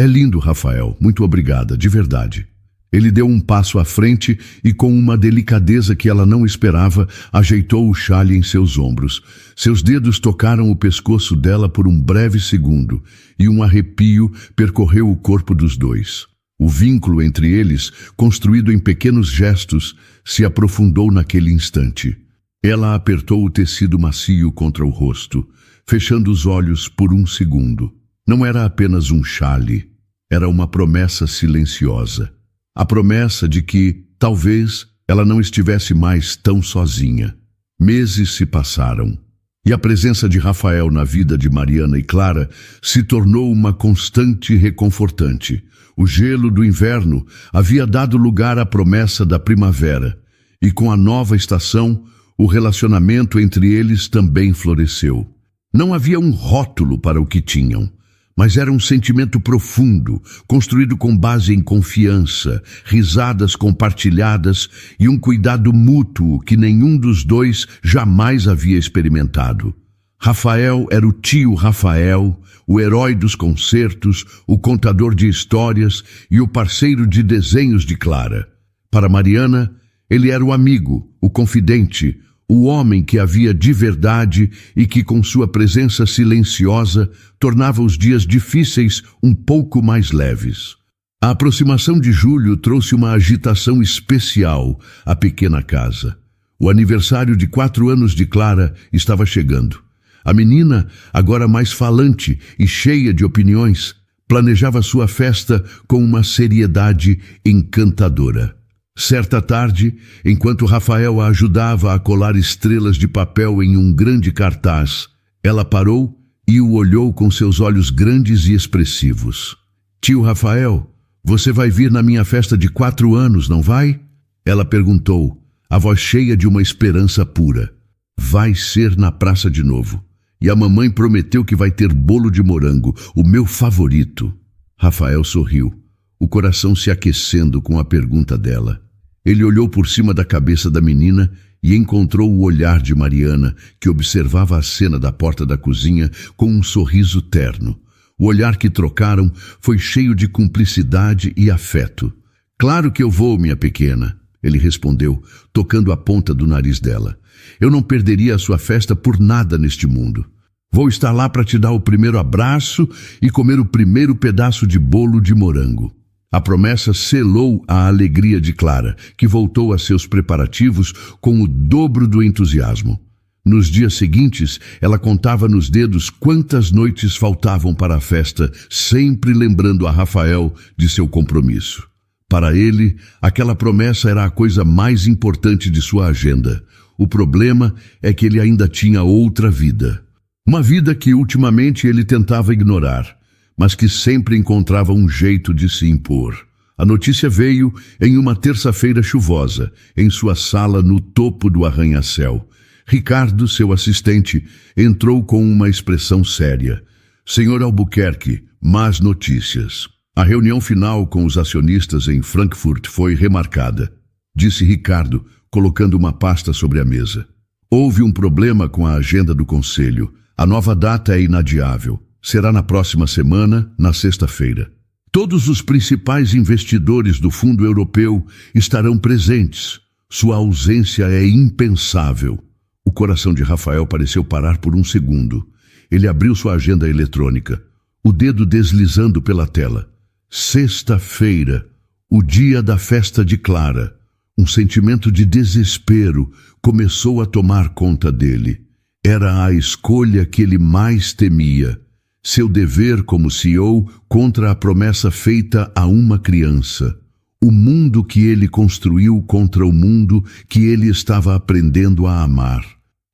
É lindo, Rafael. Muito obrigada, de verdade. Ele deu um passo à frente e, com uma delicadeza que ela não esperava, ajeitou o chale em seus ombros. Seus dedos tocaram o pescoço dela por um breve segundo, e um arrepio percorreu o corpo dos dois. O vínculo entre eles, construído em pequenos gestos, se aprofundou naquele instante. Ela apertou o tecido macio contra o rosto, fechando os olhos por um segundo. Não era apenas um chale, era uma promessa silenciosa. A promessa de que, talvez, ela não estivesse mais tão sozinha. Meses se passaram, e a presença de Rafael na vida de Mariana e Clara se tornou uma constante reconfortante. O gelo do inverno havia dado lugar à promessa da primavera, e com a nova estação, o relacionamento entre eles também floresceu. Não havia um rótulo para o que tinham, mas era um sentimento profundo, construído com base em confiança, risadas compartilhadas e um cuidado mútuo que nenhum dos dois jamais havia experimentado. Rafael era o tio Rafael, o herói dos concertos, o contador de histórias e o parceiro de desenhos de Clara. Para Mariana, ele era o amigo, o confidente, o homem que havia de verdade e que, com sua presença silenciosa, tornava os dias difíceis um pouco mais leves. A aproximação de julho trouxe uma agitação especial à pequena casa. O aniversário de 4 anos de Clara estava chegando. A menina, agora mais falante e cheia de opiniões, planejava sua festa com uma seriedade encantadora. Certa tarde, enquanto Rafael a ajudava a colar estrelas de papel em um grande cartaz, ela parou e o olhou com seus olhos grandes e expressivos. "Tio Rafael, você vai vir na minha festa de 4 anos, não vai?" Ela perguntou, a voz cheia de uma esperança pura. "Vai ser na praça de novo. E a mamãe prometeu que vai ter bolo de morango, o meu favorito." Rafael sorriu, o coração se aquecendo com a pergunta dela. Ele olhou por cima da cabeça da menina e encontrou o olhar de Mariana, que observava a cena da porta da cozinha com um sorriso terno. O olhar que trocaram foi cheio de cumplicidade e afeto. "Claro que eu vou, minha pequena," ele respondeu, tocando a ponta do nariz dela. "Eu não perderia a sua festa por nada neste mundo. Vou estar lá para te dar o primeiro abraço e comer o primeiro pedaço de bolo de morango." A promessa selou a alegria de Clara, que voltou a seus preparativos com o dobro do entusiasmo. Nos dias seguintes, ela contava nos dedos quantas noites faltavam para a festa, sempre lembrando a Rafael de seu compromisso. Para ele, aquela promessa era a coisa mais importante de sua agenda. O problema é que ele ainda tinha outra vida. Uma vida que ultimamente ele tentava ignorar, mas que sempre encontrava um jeito de se impor. A notícia veio em uma terça-feira chuvosa, em sua sala no topo do arranha-céu. Ricardo, seu assistente, entrou com uma expressão séria. "Senhor Albuquerque, más notícias. A reunião final com os acionistas em Frankfurt foi remarcada", disse Ricardo, colocando uma pasta sobre a mesa. "Houve um problema com a agenda do conselho. A nova data é inadiável. Será na próxima semana, na sexta-feira. Todos os principais investidores do Fundo Europeu estarão presentes. Sua ausência é impensável." O coração de Rafael pareceu parar por um segundo. Ele abriu sua agenda eletrônica, o dedo deslizando pela tela. Sexta-feira, o dia da festa de Clara. Um sentimento de desespero começou a tomar conta dele. Era a escolha que ele mais temia. Seu dever como CEO contra a promessa feita a uma criança. O mundo que ele construiu contra o mundo que ele estava aprendendo a amar.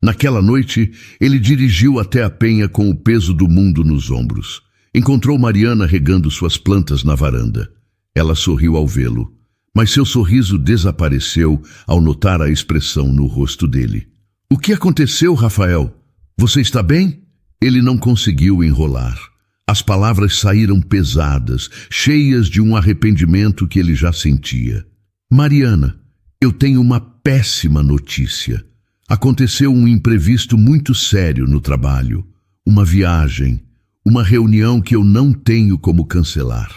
Naquela noite, ele dirigiu até a penha com o peso do mundo nos ombros. Encontrou Mariana regando suas plantas na varanda. Ela sorriu ao vê-lo, mas seu sorriso desapareceu ao notar a expressão no rosto dele. "O que aconteceu, Rafael? Você está bem?" Ele não conseguiu enrolar. As palavras saíram pesadas, cheias de um arrependimento que ele já sentia. "Mariana, eu tenho uma péssima notícia. Aconteceu um imprevisto muito sério no trabalho. Uma viagem, uma reunião que eu não tenho como cancelar.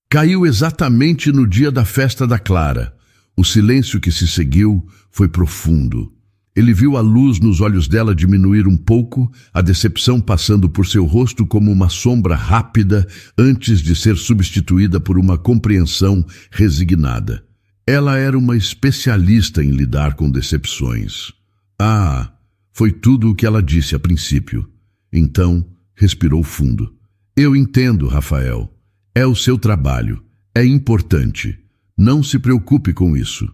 Caiu exatamente no dia da festa da Clara." O silêncio que se seguiu foi profundo. Ele viu a luz nos olhos dela diminuir um pouco, a decepção passando por seu rosto como uma sombra rápida antes de ser substituída por uma compreensão resignada. Ela era uma especialista em lidar com decepções. "Ah", foi tudo o que ela disse a princípio. Então, respirou fundo. "Eu entendo, Rafael. É o seu trabalho. É importante. Não se preocupe com isso."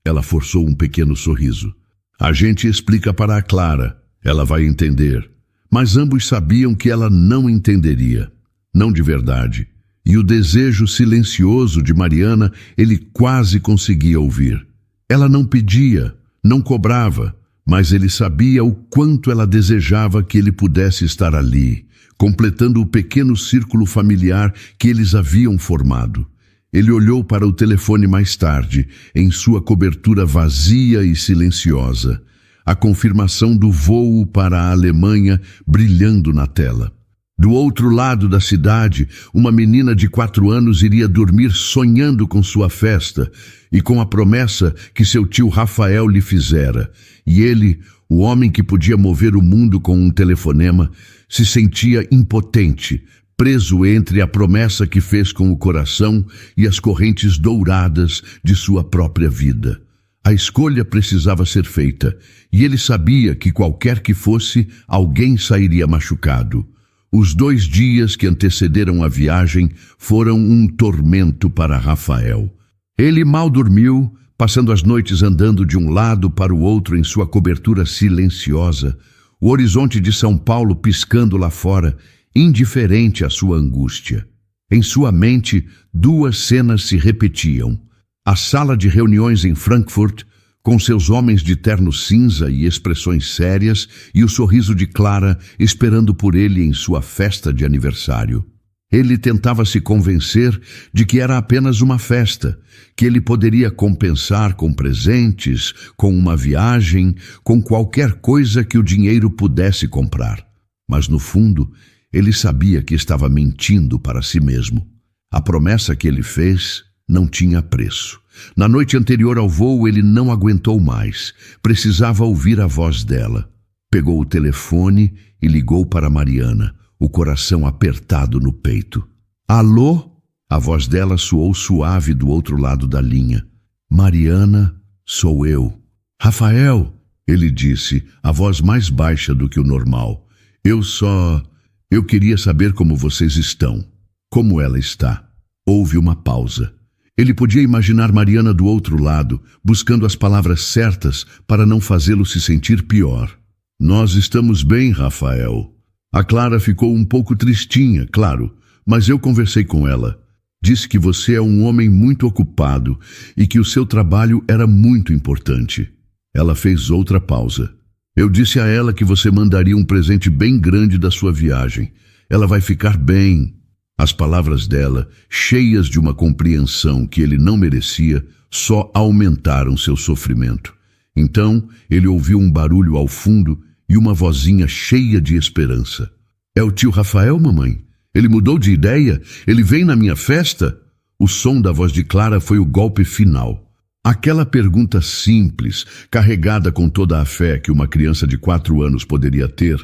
Ela forçou um pequeno sorriso. "A gente explica para a Clara. Ela vai entender." Mas ambos sabiam que ela não entenderia. Não de verdade. E o desejo silencioso de Mariana ele quase conseguia ouvir. Ela não pedia, não cobrava, mas ele sabia o quanto ela desejava que ele pudesse estar ali, completando o pequeno círculo familiar que eles haviam formado. Ele olhou para o telefone mais tarde, em sua cobertura vazia e silenciosa, a confirmação do voo para a Alemanha brilhando na tela. Do outro lado da cidade, uma menina de 4 anos iria dormir sonhando com sua festa e com a promessa que seu tio Rafael lhe fizera. E ele, o homem que podia mover o mundo com um telefonema, se sentia impotente, preso entre a promessa que fez com o coração e as correntes douradas de sua própria vida. A escolha precisava ser feita, e ele sabia que qualquer que fosse, alguém sairia machucado. Os 2 dias que antecederam a viagem foram um tormento para Rafael. Ele mal dormiu, passando as noites andando de um lado para o outro em sua cobertura silenciosa, o horizonte de São Paulo piscando lá fora, indiferente à sua angústia. Em sua mente, 2 cenas se repetiam. A sala de reuniões em Frankfurt, com seus homens de terno cinza e expressões sérias, e o sorriso de Clara esperando por ele em sua festa de aniversário. Ele tentava se convencer de que era apenas uma festa, que ele poderia compensar com presentes, com uma viagem, com qualquer coisa que o dinheiro pudesse comprar. Mas no fundo, ele sabia que estava mentindo para si mesmo. A promessa que ele fez não tinha preço. Na noite anterior ao voo, ele não aguentou mais. Precisava ouvir a voz dela. Pegou o telefone e ligou para Mariana, o coração apertado no peito. Alô? A voz dela soou suave do outro lado da linha. Mariana, sou eu. Rafael, ele disse, a voz mais baixa do que o normal. Eu queria saber como vocês estão. Como ela está? Houve uma pausa. Ele podia imaginar Mariana do outro lado, buscando as palavras certas para não fazê-lo se sentir pior. Nós estamos bem, Rafael. A Clara ficou um pouco tristinha, claro, mas eu conversei com ela. Disse que você é um homem muito ocupado e que o seu trabalho era muito importante. Ela fez outra pausa. Eu disse a ela que você mandaria um presente bem grande da sua viagem. Ela vai ficar bem. As palavras dela, cheias de uma compreensão que ele não merecia, só aumentaram seu sofrimento. Então, ele ouviu um barulho ao fundo e uma vozinha cheia de esperança. É o tio Rafael, mamãe? Ele mudou de ideia? Ele vem na minha festa? O som da voz de Clara foi o golpe final. Aquela pergunta simples, carregada com toda a fé que uma criança de 4 anos poderia ter,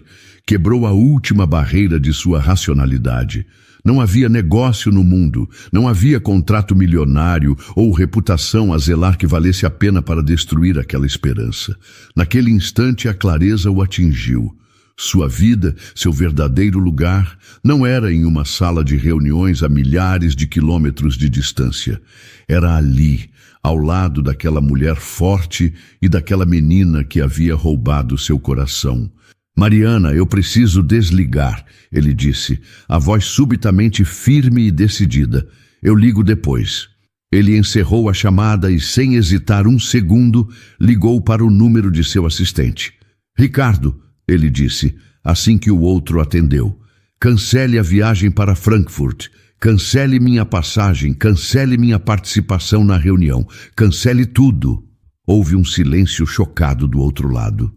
quebrou a última barreira de sua racionalidade. Não havia negócio no mundo, não havia contrato milionário ou reputação a zelar que valesse a pena para destruir aquela esperança. Naquele instante a clareza o atingiu. Sua vida, seu verdadeiro lugar, não era em uma sala de reuniões a milhares de quilômetros de distância. Era ali, ao lado daquela mulher forte e daquela menina que havia roubado seu coração. Mariana, eu preciso desligar, ele disse, a voz subitamente firme e decidida. Eu ligo depois. Ele encerrou a chamada e, sem hesitar um segundo, ligou para o número de seu assistente. Ricardo, ele disse, assim que o outro atendeu. Cancele a viagem para Frankfurt. Cancele minha passagem. Cancele minha participação na reunião. Cancele tudo. Houve um silêncio chocado do outro lado.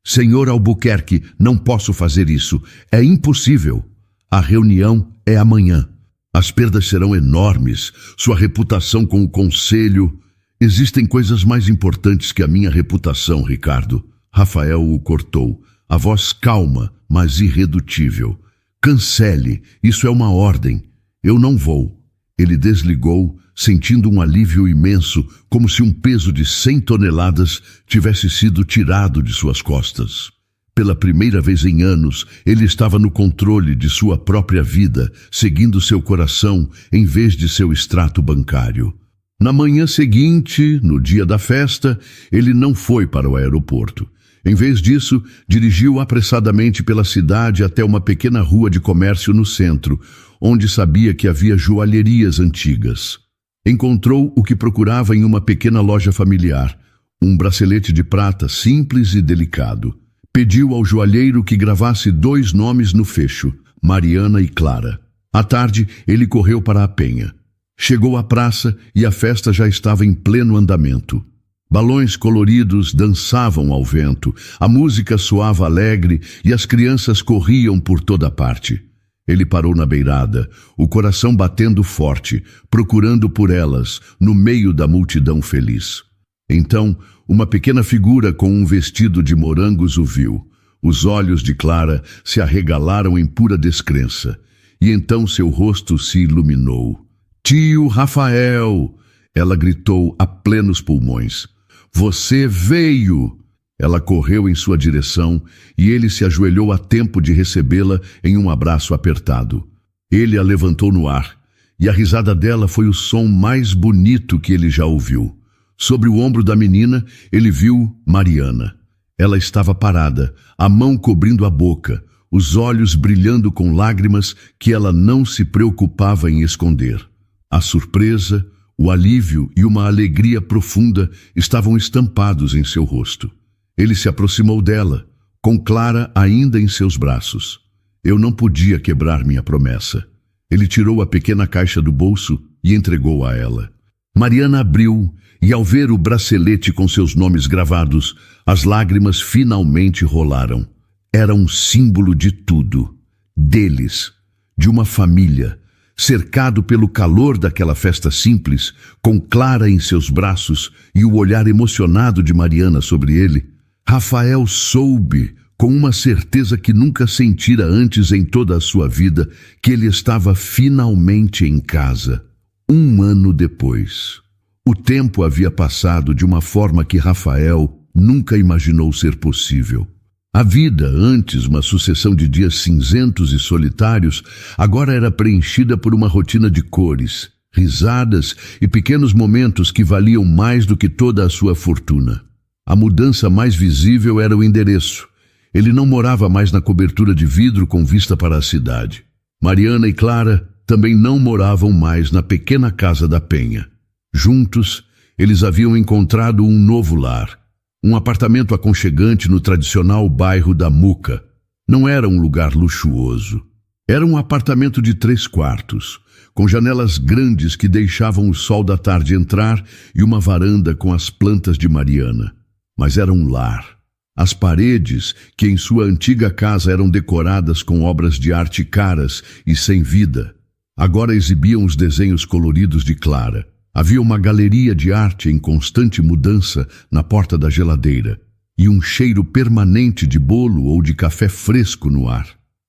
Senhor Albuquerque, não posso fazer isso. É impossível. A reunião é amanhã. As perdas serão enormes. Sua reputação com o conselho. Existem coisas mais importantes que a minha reputação, Ricardo. Rafael o cortou, a voz calma, mas irredutível. Cancele, isso é uma ordem. Eu não vou. Ele desligou, sentindo um alívio imenso, como se um peso de 100 toneladas tivesse sido tirado de suas costas. Pela primeira vez em anos, ele estava no controle de sua própria vida, seguindo seu coração em vez de seu extrato bancário. Na manhã seguinte, no dia da festa, ele não foi para o aeroporto. Em vez disso, dirigiu apressadamente pela cidade até uma pequena rua de comércio no centro, onde sabia que havia joalherias antigas. Encontrou o que procurava em uma pequena loja familiar, um bracelete de prata simples e delicado. Pediu ao joalheiro que gravasse 2 nomes no fecho, Mariana e Clara. À tarde, ele correu para a Penha. Chegou à praça e a festa já estava em pleno andamento. Balões coloridos dançavam ao vento, a música soava alegre e as crianças corriam por toda parte. Ele parou na beirada, o coração batendo forte, procurando por elas, no meio da multidão feliz. Então, uma pequena figura com um vestido de morangos o viu. Os olhos de Clara se arregalaram em pura descrença, e então seu rosto se iluminou. "Tio Rafael!" Ela gritou a plenos pulmões. "Você veio!" Ela correu em sua direção e ele se ajoelhou a tempo de recebê-la em um abraço apertado. Ele a levantou no ar, e a risada dela foi o som mais bonito que ele já ouviu. Sobre o ombro da menina, ele viu Mariana. Ela estava parada, a mão cobrindo a boca, os olhos brilhando com lágrimas que ela não se preocupava em esconder. A surpresa, o alívio e uma alegria profunda estavam estampados em seu rosto. Ele se aproximou dela, com Clara ainda em seus braços. Eu não podia quebrar minha promessa. Ele tirou a pequena caixa do bolso e entregou a ela. Mariana abriu, e ao ver o bracelete com seus nomes gravados, as lágrimas finalmente rolaram. Era um símbolo de tudo. Deles, de uma família, cercado pelo calor daquela festa simples, com Clara em seus braços e o olhar emocionado de Mariana sobre ele. Rafael soube, com uma certeza que nunca sentira antes em toda a sua vida, que ele estava finalmente em casa. 1 ano depois. O tempo havia passado de uma forma que Rafael nunca imaginou ser possível. A vida, antes uma sucessão de dias cinzentos e solitários, agora era preenchida por uma rotina de cores, risadas e pequenos momentos que valiam mais do que toda a sua fortuna. A mudança mais visível era o endereço. Ele não morava mais na cobertura de vidro com vista para a cidade. Mariana e Clara também não moravam mais na pequena casa da Penha. Juntos, eles haviam encontrado um novo lar. Um apartamento aconchegante no tradicional bairro da Muca. Não era um lugar luxuoso. Era um apartamento de 3 quartos, com janelas grandes que deixavam o sol da tarde entrar e uma varanda com as plantas de Mariana. Mas era um lar. As paredes, que em sua antiga casa eram decoradas com obras de arte caras e sem vida, agora exibiam os desenhos coloridos de Clara. Havia uma galeria de arte em constante mudança na porta da geladeira e um cheiro permanente de bolo ou de café fresco no ar.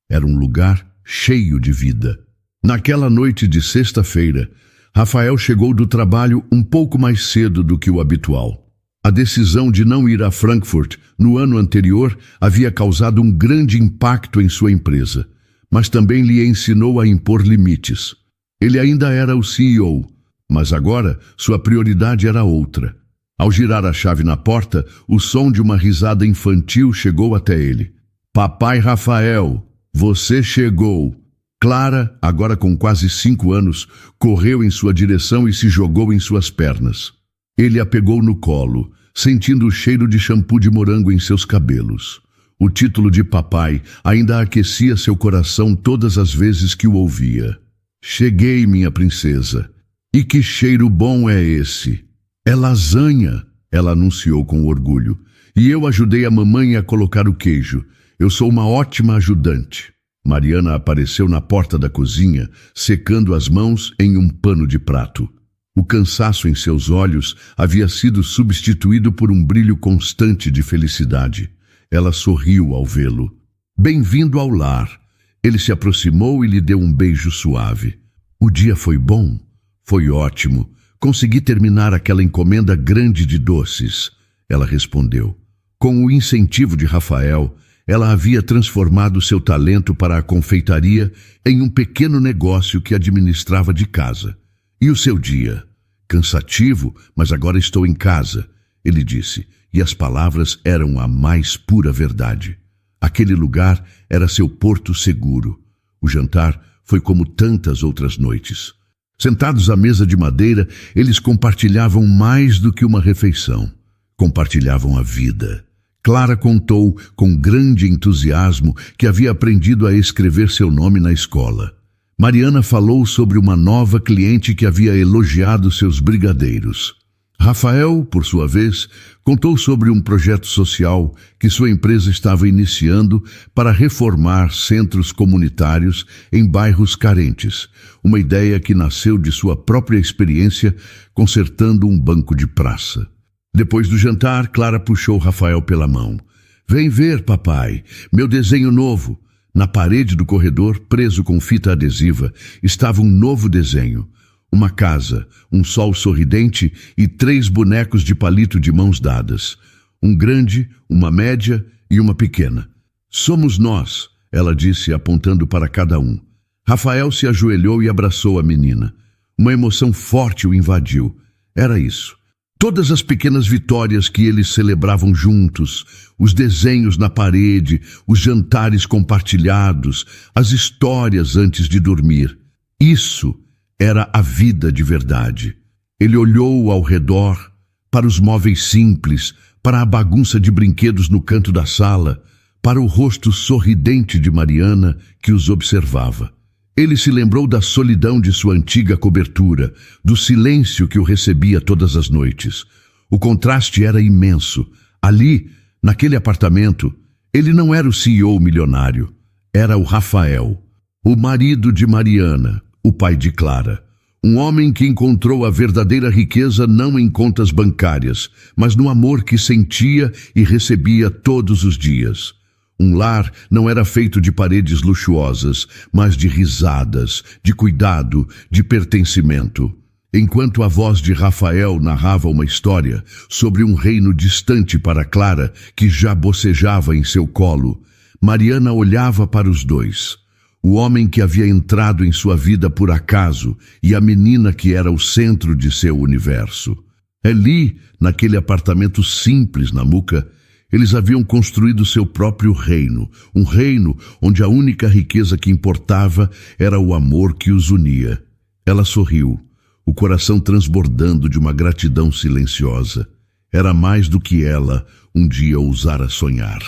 Era um lugar cheio de vida. Naquela noite de sexta-feira, Rafael chegou do trabalho um pouco mais cedo do que o habitual. A decisão de não ir a Frankfurt no ano anterior havia causado um grande impacto em sua empresa, mas também lhe ensinou a impor limites. Ele ainda era o CEO, mas agora sua prioridade era outra. Ao girar a chave na porta, o som de uma risada infantil chegou até ele. "Papai Rafael, você chegou!" Clara, agora com quase 5 anos, correu em sua direção e se jogou em suas pernas. Ele a pegou no colo, sentindo o cheiro de shampoo de morango em seus cabelos. O título de papai ainda aquecia seu coração todas as vezes que o ouvia. "Cheguei, minha princesa. E que cheiro bom é esse?" "É lasanha", ela anunciou com orgulho. "E eu ajudei a mamãe a colocar o queijo. Eu sou uma ótima ajudante." Mariana apareceu na porta da cozinha, secando as mãos em um pano de prato. O cansaço em seus olhos havia sido substituído por um brilho constante de felicidade. Ela sorriu ao vê-lo. "Bem-vindo ao lar." Ele se aproximou e lhe deu um beijo suave. "O dia foi bom?" "Foi ótimo. Consegui terminar aquela encomenda grande de doces." Ela respondeu. Com o incentivo de Rafael, ela havia transformado seu talento para a confeitaria em um pequeno negócio que administrava de casa. "E o seu dia?" "Cansativo, mas agora estou em casa", ele disse, e as palavras eram a mais pura verdade. Aquele lugar era seu porto seguro. O jantar foi como tantas outras noites. Sentados à mesa de madeira, eles compartilhavam mais do que uma refeição. Compartilhavam a vida. Clara contou com grande entusiasmo que havia aprendido a escrever seu nome na escola. Mariana falou sobre uma nova cliente que havia elogiado seus brigadeiros. Rafael, por sua vez, contou sobre um projeto social que sua empresa estava iniciando para reformar centros comunitários em bairros carentes, uma ideia que nasceu de sua própria experiência consertando um banco de praça. Depois do jantar, Clara puxou Rafael pela mão. Vem ver, papai, meu desenho novo. Na parede do corredor, preso com fita adesiva, estava um novo desenho. Uma casa, um sol sorridente e 3 bonecos de palito de mãos dadas. Um grande, uma média e uma pequena. Somos nós, ela disse, apontando para cada um. Rafael se ajoelhou e abraçou a menina. Uma emoção forte o invadiu. Era isso. Todas as pequenas vitórias que eles celebravam juntos, os desenhos na parede, os jantares compartilhados, as histórias antes de dormir. Isso era a vida de verdade. Ele olhou ao redor, para os móveis simples, para a bagunça de brinquedos no canto da sala, para o rosto sorridente de Mariana que os observava. Ele se lembrou da solidão de sua antiga cobertura, do silêncio que o recebia todas as noites. O contraste era imenso. Ali, naquele apartamento, ele não era o CEO milionário. Era o Rafael, o marido de Mariana, o pai de Clara. Um homem que encontrou a verdadeira riqueza não em contas bancárias, mas no amor que sentia e recebia todos os dias. Um lar não era feito de paredes luxuosas, mas de risadas, de cuidado, de pertencimento. Enquanto a voz de Rafael narrava uma história sobre um reino distante para Clara, que já bocejava em seu colo, Mariana olhava para os dois. O homem que havia entrado em sua vida por acaso e a menina que era o centro de seu universo. Ali, naquele apartamento simples na Muca, eles haviam construído seu próprio reino, um reino onde a única riqueza que importava era o amor que os unia. Ela sorriu, o coração transbordando de uma gratidão silenciosa. Era mais do que ela um dia ousara sonhar.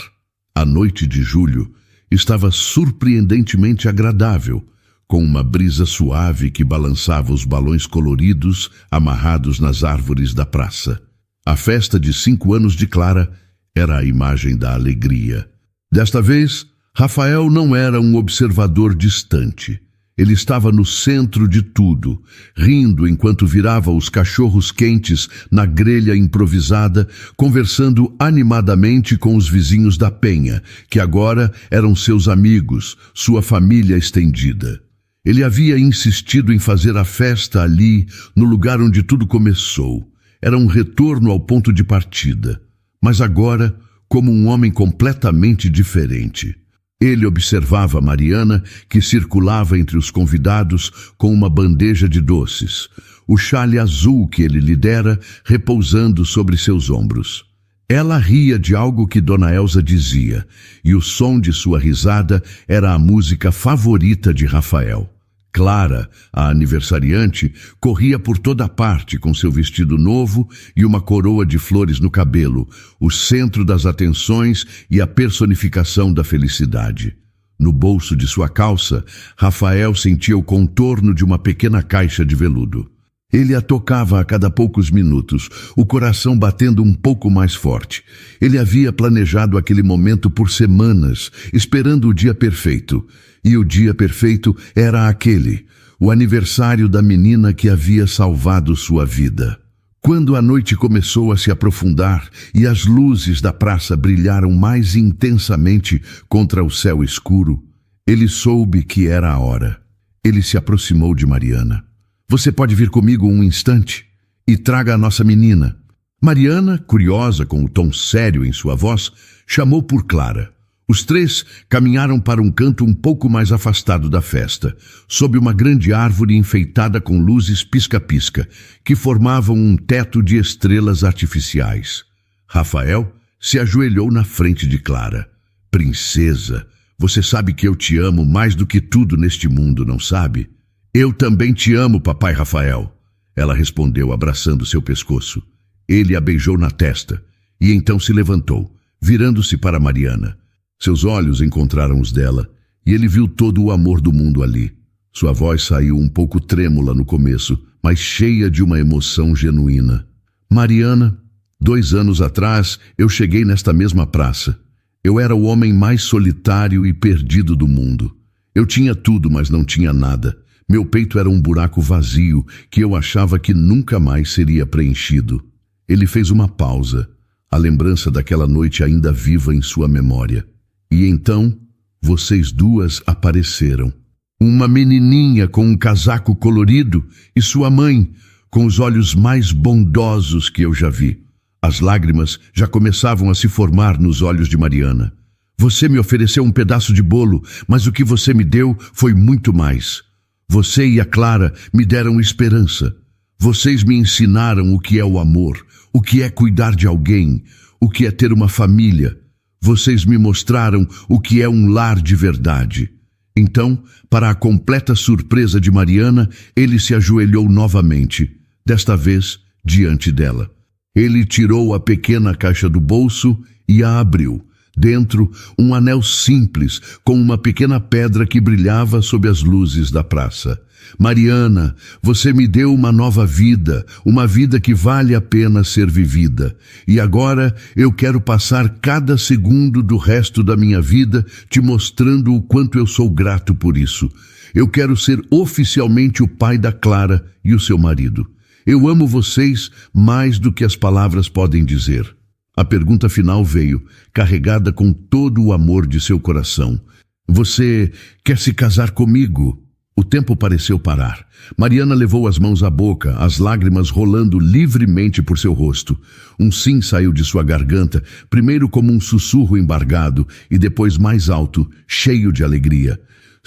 A noite de julho estava surpreendentemente agradável, com uma brisa suave que balançava os balões coloridos amarrados nas árvores da praça. A festa de 5 anos de Clara era a imagem da alegria. Desta vez, Rafael não era um observador distante. Ele estava no centro de tudo, rindo enquanto virava os cachorros quentes na grelha improvisada, conversando animadamente com os vizinhos da penha, que agora eram seus amigos, sua família estendida. Ele havia insistido em fazer a festa ali, no lugar onde tudo começou. Era um retorno ao ponto de partida. Mas agora, como um homem completamente diferente. Ele observava Mariana, que circulava entre os convidados com uma bandeja de doces, o chale azul que ele lhe dera repousando sobre seus ombros. Ela ria de algo que Dona Elsa dizia, e o som de sua risada era a música favorita de Rafael. Clara, a aniversariante, corria por toda parte com seu vestido novo e uma coroa de flores no cabelo, o centro das atenções e a personificação da felicidade. No bolso de sua calça, Rafael sentia o contorno de uma pequena caixa de veludo. Ele a tocava a cada poucos minutos, o coração batendo um pouco mais forte. Ele havia planejado aquele momento por semanas, esperando o dia perfeito. E o dia perfeito era aquele, o aniversário da menina que havia salvado sua vida. Quando a noite começou a se aprofundar e as luzes da praça brilharam mais intensamente contra o céu escuro, ele soube que era a hora. Ele se aproximou de Mariana. Você pode vir comigo um instante? E traga a nossa menina. Mariana, curiosa com o tom sério em sua voz, chamou por Clara. Os 3 caminharam para um canto um pouco mais afastado da festa, sob uma grande árvore enfeitada com luzes pisca-pisca, que formavam um teto de estrelas artificiais. Rafael se ajoelhou na frente de Clara. Princesa, você sabe que eu te amo mais do que tudo neste mundo, não sabe? Eu também te amo, papai Rafael. Ela respondeu, abraçando seu pescoço. Ele a beijou na testa, e então se levantou, virando-se para Mariana. Seus olhos encontraram os dela, e ele viu todo o amor do mundo ali. Sua voz saiu um pouco trêmula no começo, mas cheia de uma emoção genuína. Mariana, 2 anos atrás, eu cheguei nesta mesma praça. Eu era o homem mais solitário e perdido do mundo. Eu tinha tudo, mas não tinha nada. Meu peito era um buraco vazio que eu achava que nunca mais seria preenchido. Ele fez uma pausa. a lembrança daquela noite ainda viva em sua memória. E então, vocês duas apareceram. Uma menininha com um casaco colorido e sua mãe, com os olhos mais bondosos que eu já vi. As lágrimas já começavam a se formar nos olhos de Mariana. Você me ofereceu um pedaço de bolo, mas o que você me deu foi muito mais. Você e a Clara me deram esperança. Vocês me ensinaram o que é o amor, o que é cuidar de alguém, o que é ter uma família. Vocês me mostraram o que é um lar de verdade. Então, para a completa surpresa de Mariana, ele se ajoelhou novamente, desta vez diante dela. Ele tirou a pequena caixa do bolso e a abriu. Dentro, um anel simples, com uma pequena pedra que brilhava sob as luzes da praça. Mariana, você me deu uma nova vida, uma vida que vale a pena ser vivida. E agora eu quero passar cada segundo do resto da minha vida te mostrando o quanto eu sou grato por isso. Eu quero ser oficialmente o pai da Clara e o seu marido. Eu amo vocês mais do que as palavras podem dizer. A pergunta final veio, carregada com todo o amor de seu coração. Você quer se casar comigo? O tempo pareceu parar. Mariana levou as mãos à boca, as lágrimas rolando livremente por seu rosto. Um sim saiu de sua garganta, primeiro como um sussurro embargado e depois mais alto, cheio de alegria.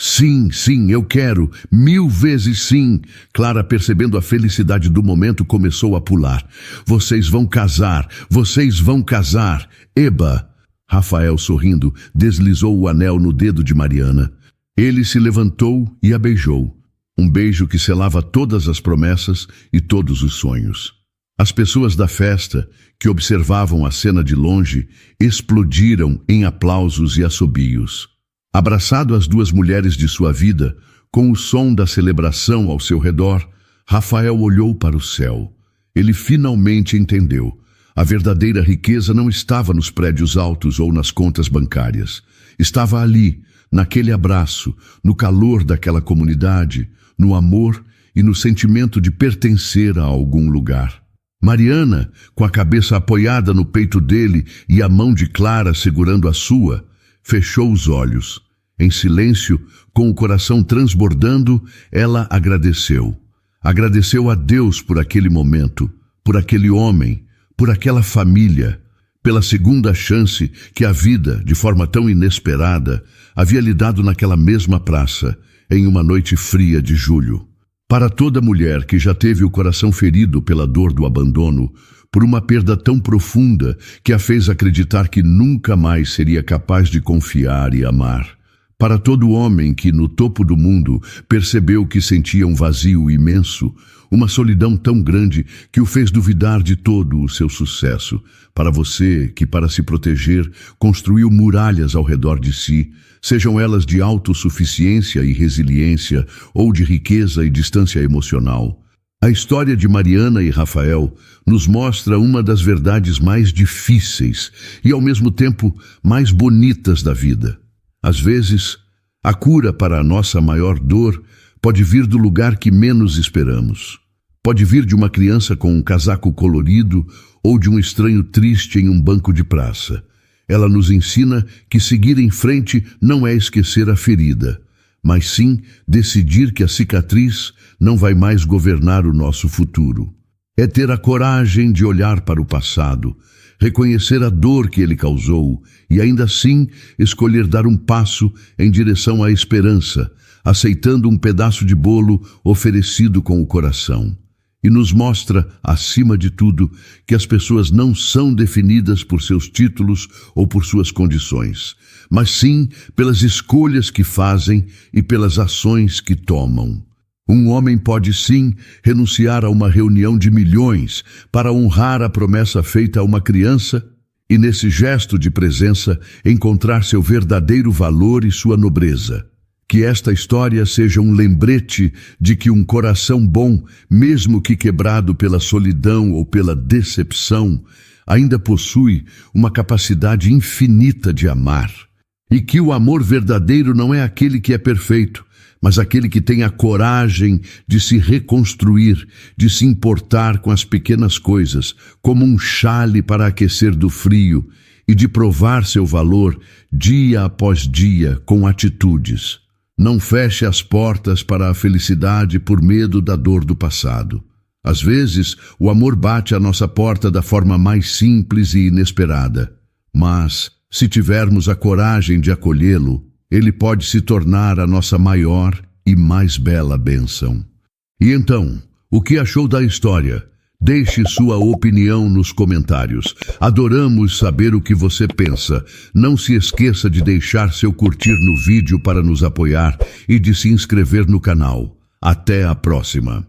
Sim, sim, eu quero, 1000 vezes sim. Clara, percebendo a felicidade do momento, começou a pular. Vocês vão casar, vocês vão casar. Eba! Rafael, sorrindo, deslizou o anel no dedo de Mariana. Ele se levantou e a beijou. Um beijo que selava todas as promessas e todos os sonhos. As pessoas da festa, que observavam a cena de longe, explodiram em aplausos e assobios. Abraçado às duas mulheres de sua vida, com o som da celebração ao seu redor, Rafael olhou para o céu. Ele finalmente entendeu. A verdadeira riqueza não estava nos prédios altos ou nas contas bancárias. Estava ali, naquele abraço, no calor daquela comunidade, no amor e no sentimento de pertencer a algum lugar. Mariana, com a cabeça apoiada no peito dele e a mão de Clara segurando a sua, fechou os olhos. Em silêncio, com o coração transbordando, ela agradeceu. Agradeceu a Deus por aquele momento, por aquele homem, por aquela família, pela segunda chance que a vida, de forma tão inesperada, havia lhe dado naquela mesma praça, em uma noite fria de julho. Para toda mulher que já teve o coração ferido pela dor do abandono, por uma perda tão profunda que a fez acreditar que nunca mais seria capaz de confiar e amar. Para todo homem que, no topo do mundo, percebeu que sentia um vazio imenso, uma solidão tão grande que o fez duvidar de todo o seu sucesso. Para você que, para se proteger, construiu muralhas ao redor de si, sejam elas de autossuficiência e resiliência ou de riqueza e distância emocional. A história de Mariana e Rafael nos mostra uma das verdades mais difíceis e, ao mesmo tempo, mais bonitas da vida. Às vezes, a cura para a nossa maior dor pode vir do lugar que menos esperamos. Pode vir de uma criança com um casaco colorido ou de um estranho triste em um banco de praça. Ela nos ensina que seguir em frente não é esquecer a ferida, mas sim decidir que a cicatriz não vai mais governar o nosso futuro. É ter a coragem de olhar para o passado, reconhecer a dor que ele causou e ainda assim escolher dar um passo em direção à esperança, aceitando um pedaço de bolo oferecido com o coração. E nos mostra, acima de tudo, que as pessoas não são definidas por seus títulos ou por suas condições, mas sim pelas escolhas que fazem e pelas ações que tomam. Um homem pode sim renunciar a uma reunião de milhões para honrar a promessa feita a uma criança e, nesse gesto de presença, encontrar seu verdadeiro valor e sua nobreza. Que esta história seja um lembrete de que um coração bom, mesmo que quebrado pela solidão ou pela decepção, ainda possui uma capacidade infinita de amar. E que o amor verdadeiro não é aquele que é perfeito, mas aquele que tem a coragem de se reconstruir, de se importar com as pequenas coisas, como um chale para aquecer do frio, e de provar seu valor dia após dia com atitudes. Não feche as portas para a felicidade por medo da dor do passado. Às vezes, o amor bate à nossa porta da forma mais simples e inesperada, mas, se tivermos a coragem de acolhê-lo, ele pode se tornar a nossa maior e mais bela bênção. E então, o que achou da história? Deixe sua opinião nos comentários. Adoramos saber o que você pensa. Não se esqueça de deixar seu curtir no vídeo para nos apoiar e de se inscrever no canal. Até a próxima!